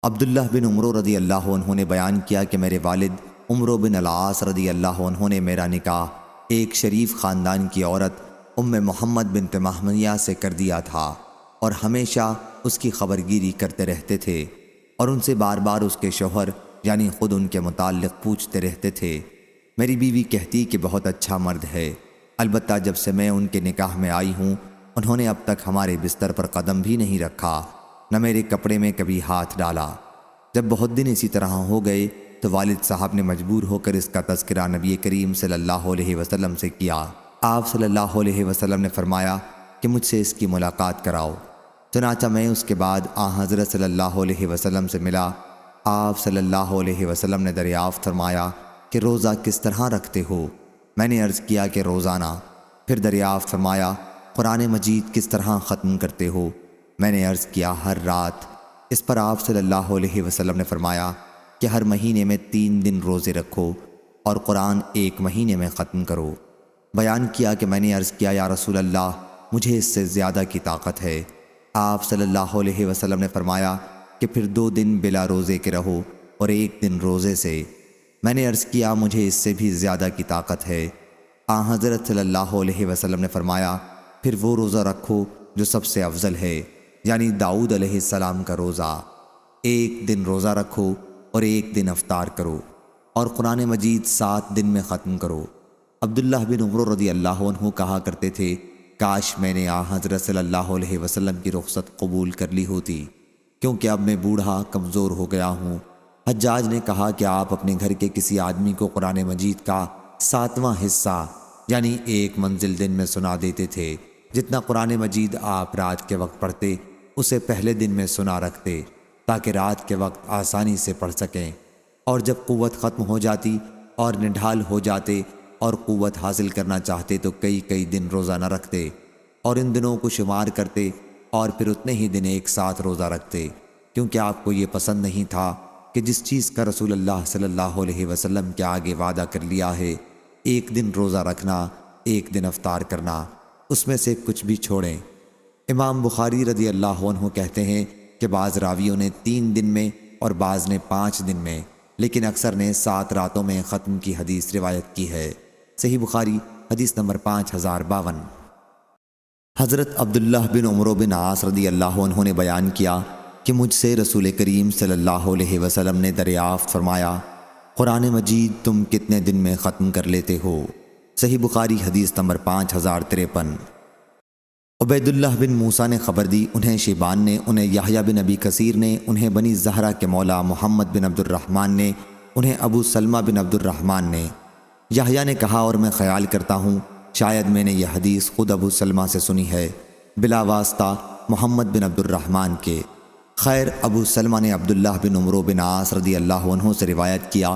عبداللہ بن عمرو رضی اللہ عنہ نے بیان کیا کہ میرے والد عمرو بن العاص رضی اللہ عنہ نے میرا نکاح ایک شریف خاندان کی عورت ام محمد بنت محمیہ سے کر دیا تھا اور ہمیشہ اس کی خبرگیری کرتے رہتے تھے اور ان سے بار بار اس کے شوہر یعنی خود ان کے متعلق پوچھتے رہتے تھے۔ میری بیوی کہتی کہ بہت اچھا مرد ہے، البتہ جب سے میں ان کے نکاح میں آئی ہوں انہوں نے اب تک ہمارے بستر پر قدم بھی نہیں رکھا، نہ میرے کپڑے میں کبھی ہاتھ ڈالا۔ جب بہت دن اسی طرح ہو گئے تو والد صاحب نے مجبور ہو کر اس کا تذکرہ نبی کریم صلی اللہ علیہ وسلم سے کیا۔ آپ صلی اللہ علیہ وسلم نے فرمایا کہ مجھ سے اس کی ملاقات کراؤ۔ چنانچہ میں اس کے بعد حضرت صلی اللہ علیہ وسلم سے ملا۔ آپ صلی اللہ علیہ وسلم نے دریافت فرمایا کہ روزہ کس طرح رکھتے ہو؟ میں نے عرض کیا کہ روزانہ۔ پھر دریافت فرمایا قرآن مجید کس طرح ختم کرتے ہو؟ میں نے عرض کیا ہر رات۔ اس پر آپ صلی اللہ علیہ وسلم نے فرمایا کہ ہر مہینے میں 3 دن روزے رکھو اور قرآن 1 مہینے میں ختم کرو۔ بیان کیا کہ میں نے عرض کیا یا رسول اللہ، مجھے اس سے زیادہ کی طاقت ہے۔ آپ صلی اللہ علیہ وسلم نے فرمایا کہ پھر 2 دن بلا روزے کے رہو اور 1 دن روزے سے۔ میں نے عرض کیا مجھے اس سے بھی زیادہ کی طاقت ہے۔ حضرت صلی اللہ علیہ وسلم نے فرمایا پھر وہ روزہ رکھو جو سب سے افضل ہے، یعنی داؤد علیہ السلام کا روزہ۔ 1 دن روزہ رکھو اور 1 دن افطار کرو اور قرآن مجید 7 دن میں ختم کرو۔ عبداللہ بن عمر رضی اللہ عنہ کہا کرتے تھے کاش میں نے حضرت صلی اللہ علیہ وسلم کی رخصت قبول کر لی ہوتی، کیونکہ اب میں بوڑھا کمزور ہو گیا ہوں۔ حجاج نے کہا کہ آپ اپنے گھر کے کسی آدمی کو قرآن مجید کا 7واں حصہ یعنی 1 منزل دن میں سنا دیتے تھے۔ جتنا قرآن مجید آپ رات کے وقت پڑھتے اسے پہلے دن میں سنا رکھتے تاکہ رات کے وقت آسانی سے پڑھ سکیں، اور جب قوت ختم ہو جاتی اور نڈھال ہو جاتے اور قوت حاصل کرنا چاہتے تو کئی دن روزہ نہ رکھتے اور ان دنوں کو شمار کرتے اور پھر اتنے ہی دن ایک ساتھ روزہ رکھتے، کیونکہ آپ کو یہ پسند نہیں تھا کہ جس چیز کا رسول اللہ صلی اللہ علیہ وسلم کے آگے وعدہ کر لیا ہے 1 دن روزہ رکھنا 1 دن افطار کرنا، اس میں سے کچھ بھی چھوڑیں۔ امام بخاری رضی اللہ عنہ کہتے ہیں کہ بعض راویوں نے 3 دن میں اور بعض نے 5 دن میں، لیکن اکثر نے 7 راتوں میں ختم کی حدیث روایت کی ہے۔ صحیح بخاری حدیث نمبر 5052۔ حضرت عبداللہ بن عمر بن عاص رضی اللہ عنہ نے بیان کیا کہ مجھ سے رسول کریم صلی اللہ علیہ وسلم نے دریافت فرمایا قرآن مجید تم کتنے دن میں ختم کر لیتے ہو؟ صحیح بخاری حدیث نمبر 5053۔ عبید اللہ بن موسیٰ نے خبر دی، انہیں شیبان نے، انہیں یحییٰ بن ابی کثیر نے، انہیں بنی زہرہ کے مولا محمد بن عبد الرحمن نے، انہیں ابو سلمہ بن عبد الرحمن نے۔ یحییٰ نے کہا اور میں خیال کرتا ہوں شاید میں نے یہ حدیث خود ابو سلمہ سے سنی ہے بلا واسطہ محمد بن عبد الرحمن کے۔ خیر، ابو سلمہ نے عبداللہ بن عمر بن عاص رضی اللہ عنہ سے روایت کیا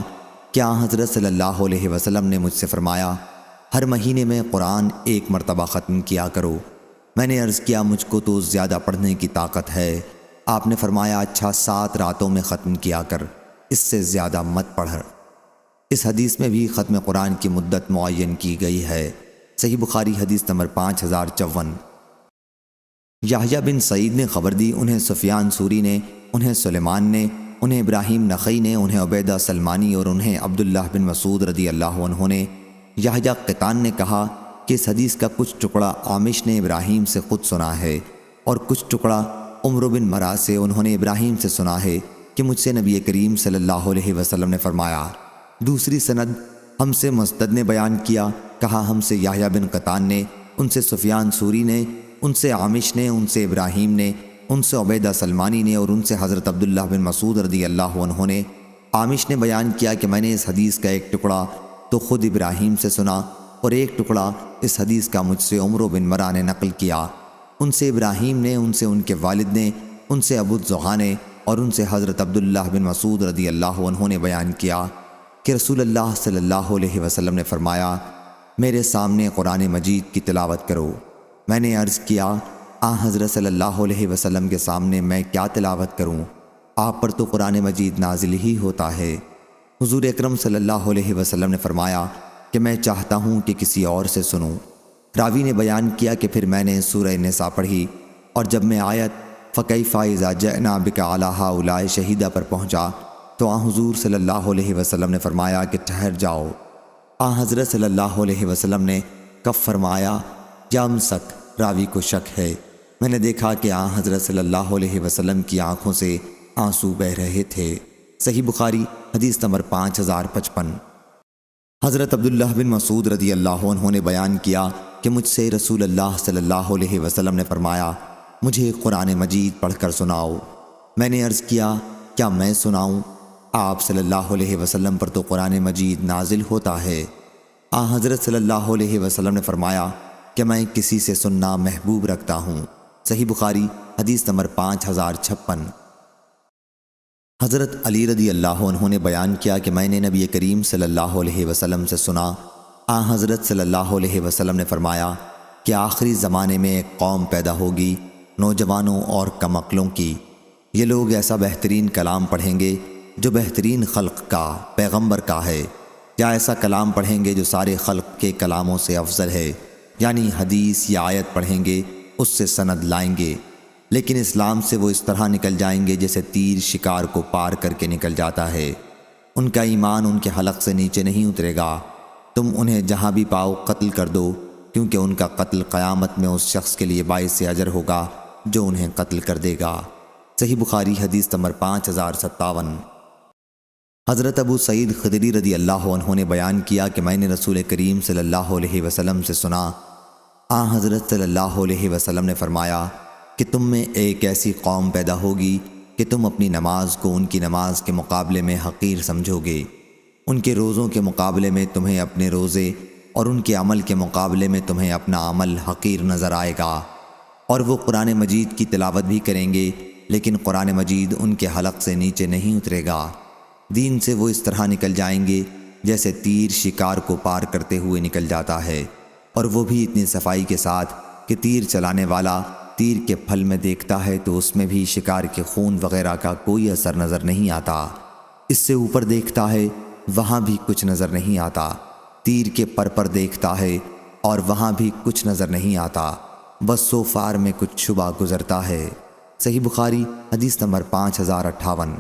کہ حضرت صلی اللہ علیہ وسلم نے مجھ سے فرمایا ہر مہینے میں قرآن 1 مرتبہ ختم کیا کرو۔ میں نے عرض کیا مجھ کو تو زیادہ پڑھنے کی طاقت ہے۔ آپ نے فرمایا اچھا 7 راتوں میں ختم کیا کر، اس سے زیادہ مت پڑھ۔ اس حدیث میں بھی ختم قرآن کی مدت معین کی گئی ہے۔ صحیح بخاری حدیث نمبر 5054۔ یحییٰ بن سعید نے خبر دی، انہیں سفیان سوری نے، انہیں سلیمان نے، انہیں ابراہیم نخعی نے، انہیں عبیدہ سلمانی اور انہیں عبداللہ بن مسعود رضی اللہ عنہ نے۔ یحییٰ قطان نے کہا کہ اس حدیث کا کچھ ٹکڑا عامش نے ابراہیم سے خود سنا ہے اور کچھ ٹکڑا عمر بن مرا سے انہوں نے ابراہیم سے سنا ہے کہ مجھ سے نبی کریم صلی اللہ علیہ وسلم نے فرمایا۔ دوسری سند ہم سے مسدد نے بیان کیا، کہا ہم سے یحییٰ بن قطان نے، ان سے سفیان سوری نے، ان سے عامش نے، ان سے ابراہیم نے، ان سے عبیدہ سلمانی نے اور ان سے حضرت عبداللہ بن مسعود رضی اللہ عنہ نے۔ عامش نے بیان کیا کہ میں نے اس حدیث کا ایک ٹکڑا تو خود ابراہیم سے سنا اور ایک ٹکڑا اس حدیث کا مجھ سے عمر بن مرا نے نقل کیا، ان سے ابراہیم نے، ان سے ان کے والد نے، ان سے ابو الزغا نے اور ان سے حضرت عبداللہ بن مسعود رضی اللہ عنہ نے بیان کیا کہ رسول اللہ صلی اللہ علیہ وسلم نے فرمایا میرے سامنے قرآن مجید کی تلاوت کرو۔ میں نے عرض کیا حضرت صلی اللہ علیہ وسلم کے سامنے میں کیا تلاوت کروں؟ آپ پر تو قرآن مجید نازل ہی ہوتا ہے۔ حضور اکرم صلی اللہ علیہ وسلم نے فرمایا کہ میں چاہتا ہوں کہ کسی اور سے سنوں۔ راوی نے بیان کیا کہ پھر میں نے سورہ نساء پڑھی اور جب میں آیت فَكَيْفَ إِذَا جَئْنَا بِكَ عَلَىٰ هَٰؤُلَاءِ شَهِيدًا پر پہنچا تو حضور صلی اللہ علیہ وسلم نے فرمایا کہ ٹھہر جاؤ۔ حضرت صلی اللہ علیہ وسلم نے کف فرمایا یا امسک، راوی کو شک ہے۔ میں نے دیکھا کہ حضرت صلی اللہ علیہ وسلم کی آنکھوں سے آنسو بہہ رہے تھے۔ صحیح بخاری حدیث نمبر 5055۔ حضرت عبداللہ بن مسعود رضی اللہ عنہ نے بیان کیا کہ مجھ سے رسول اللہ صلی اللہ علیہ وسلم نے فرمایا مجھے قرآن مجید پڑھ کر سناؤ۔ میں نے عرض کیا کیا میں سناؤں؟ آپ صلی اللہ علیہ وسلم پر تو قرآن مجید نازل ہوتا ہے۔ حضرت صلی اللہ علیہ وسلم نے فرمایا کہ میں کسی سے سننا محبوب رکھتا ہوں۔ صحیح بخاری حدیث نمبر 5056۔ حضرت علی رضی اللہ عنہ نے بیان کیا کہ میں نے نبی کریم صلی اللہ علیہ وسلم سے سنا، حضرت صلی اللہ علیہ وسلم نے فرمایا کہ آخری زمانے میں ایک قوم پیدا ہوگی نوجوانوں اور کم عقلوں کی، یہ لوگ ایسا بہترین کلام پڑھیں گے جو بہترین خلق کا پیغمبر کا ہے، یا ایسا کلام پڑھیں گے جو سارے خلق کے کلاموں سے افضل ہے، یعنی حدیث یا آیت پڑھیں گے، اس سے سند لائیں گے، لیکن اسلام سے وہ اس طرح نکل جائیں گے جیسے تیر شکار کو پار کر کے نکل جاتا ہے۔ ان کا ایمان ان کے حلق سے نیچے نہیں اترے گا۔ تم انہیں جہاں بھی پاؤ قتل کر دو، کیونکہ ان کا قتل قیامت میں اس شخص کے لیے باعث اجر ہوگا جو انہیں قتل کر دے گا۔ صحیح بخاری حدیث نمبر 5057۔ حضرت ابو سعید خدری رضی اللہ عنہ نے بیان کیا کہ میں نے رسول کریم صلی اللہ علیہ وسلم سے سنا، حضرت صلی اللہ علیہ وسلم نے فرمایا کہ تم میں ایک ایسی قوم پیدا ہوگی کہ تم اپنی نماز کو ان کی نماز کے مقابلے میں حقیر سمجھو گے، ان کے روزوں کے مقابلے میں تمہیں اپنے روزے اور ان کے عمل کے مقابلے میں تمہیں اپنا عمل حقیر نظر آئے گا، اور وہ قرآن مجید کی تلاوت بھی کریں گے لیکن قرآن مجید ان کے حلق سے نیچے نہیں اترے گا۔ دین سے وہ اس طرح نکل جائیں گے جیسے تیر شکار کو پار کرتے ہوئے نکل جاتا ہے، اور وہ بھی اتنی صفائی کے ساتھ کہ تیر چلانے والا تیر کے پھل میں دیکھتا ہے تو اس میں بھی شکار کے خون وغیرہ کا کوئی اثر نظر نہیں آتا، اس سے اوپر دیکھتا ہے وہاں بھی کچھ نظر نہیں آتا، تیر کے پر دیکھتا ہے اور وہاں بھی کچھ نظر نہیں آتا، بس سوفار میں کچھ شبہ گزرتا ہے۔ صحیح بخاری حدیث نمبر 5058۔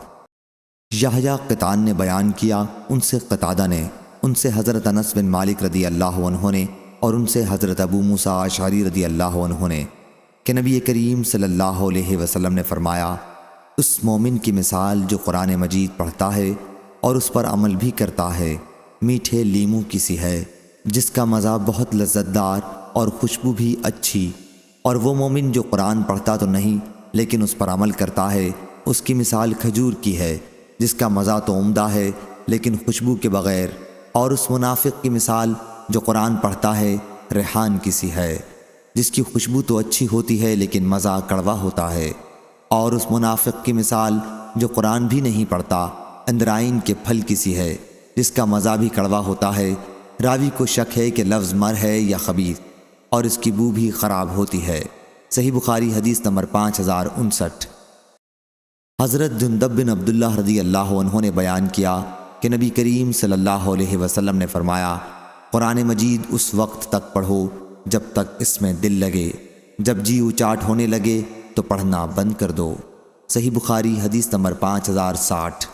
یحییٰ قطان نے بیان کیا، ان سے قتادہ نے، ان سے حضرت انس بن مالک رضی اللہ عنہ نے، اور ان سے حضرت ابو موسیٰ اشعری رضی اللہ عنہ نے کہ نبی کریم صلی اللہ علیہ وسلم نے فرمایا، اس مومن کی مثال جو قرآن مجید پڑھتا ہے اور اس پر عمل بھی کرتا ہے، میٹھے لیموں کی سی ہے جس کا مزہ بہت لذت دار اور خوشبو بھی اچھی، اور وہ مومن جو قرآن پڑھتا تو نہیں لیکن اس پر عمل کرتا ہے، اس کی مثال کھجور کی ہے جس کا مزہ تو عمدہ ہے لیکن خوشبو کے بغیر، اور اس منافق کی مثال جو قرآن پڑھتا ہے ریحان کی سی ہے جس کی خوشبو تو اچھی ہوتی ہے لیکن مزہ کڑوا ہوتا ہے، اور اس منافق کی مثال جو قرآن بھی نہیں پڑھتا اندرائن کے پھل کی سی ہے جس کا مزہ بھی کڑوا ہوتا ہے۔ راوی کو شک ہے کہ لفظ مر ہے یا خبیث، اور اس کی بو بھی خراب ہوتی ہے۔ صحیح بخاری حدیث نمبر 5059۔ حضرت جندب بن عبداللہ رضی اللہ عنہ نے بیان کیا کہ نبی کریم صلی اللہ علیہ وسلم نے فرمایا، قرآن مجید اس وقت تک پڑھو جب تک اس میں دل لگے، جب جی اچاٹ ہونے لگے تو پڑھنا بند کر دو۔ صحیح بخاری حدیث نمبر 5060۔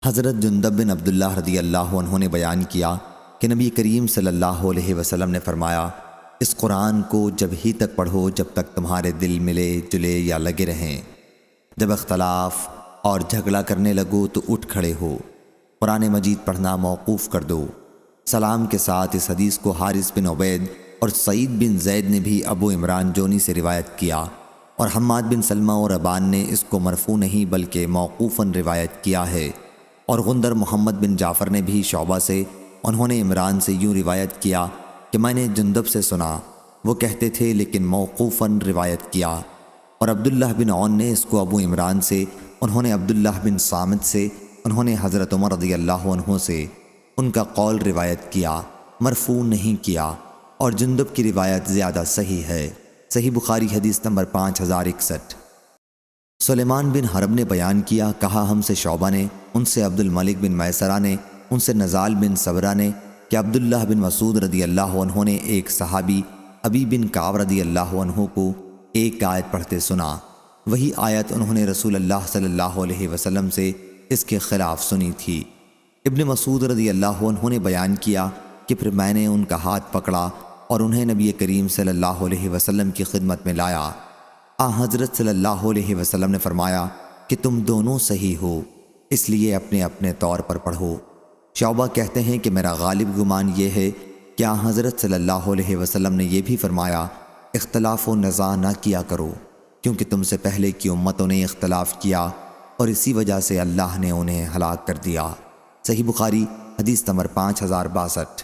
حضرت جندب بن عبداللہ رضی اللہ عنہ نے بیان کیا کہ نبی کریم صلی اللہ علیہ وسلم نے فرمایا، اس قرآن کو جب ہی تک پڑھو جب تک تمہارے دل ملے جلے یا لگے رہیں، جب اختلاف اور جھگڑا کرنے لگو تو اٹھ کھڑے ہو، قرآن مجید پڑھنا موقوف کر دو۔ سلام کے ساتھ اس حدیث کو حارث بن عبید اور سعید بن زید نے بھی ابو عمران جونی سے روایت کیا، اور حماد بن سلمہ اور ابان نے اس کو مرفوع نہیں بلکہ موقوفاً روایت کیا ہے، اور غندر محمد بن جعفر نے بھی شعبہ سے، انہوں نے عمران سے یوں روایت کیا کہ میں نے جندب سے سنا، وہ کہتے تھے لیکن موقوفاً روایت کیا، اور عبداللہ بن عون نے اس کو ابو عمران سے، انہوں نے عبداللہ بن صامت سے، انہوں نے حضرت عمر رضی اللہ عنہ سے ان کا قول روایت کیا، مرفوع نہیں کیا، اور جندب کی روایت زیادہ صحیح ہے۔ صحیح بخاری حدیث نمبر 5061۔ سلیمان بن حرب نے بیان کیا، کہا ہم سے شعبہ نے، ان سے عبد الملک بن میسرہ نے، ان سے نزال بن صبرہ نے کہ عبداللہ بن مسعود رضی اللہ عنہ نے ایک صحابی ابی بن کعب رضی اللہ عنہ کو ایک آیت پڑھتے سنا، وہی آیت انہوں نے رسول اللہ صلی اللہ علیہ وسلم سے اس کے خلاف سنی تھی۔ ابن مسعود رضی اللہ عنہ نے بیان کیا کہ پھر میں نے ان کا ہاتھ پکڑا اور انہیں نبی کریم صلی اللہ علیہ وسلم کی خدمت میں لایا۔ حضرت صلی اللہ علیہ وسلم نے فرمایا کہ تم دونوں صحیح ہو، اس لیے اپنے اپنے طور پر پڑھو۔ شعبہ کہتے ہیں کہ میرا غالب گمان یہ ہے کہ حضرت صلی اللہ علیہ وسلم نے یہ بھی فرمایا، اختلاف و نزاع نہ کیا کرو، کیونکہ تم سے پہلے کی امتوں نے اختلاف کیا اور اسی وجہ سے اللہ نے انہیں ہلاک کر دیا۔ صحیح بخاری حدیث نمبر 5062۔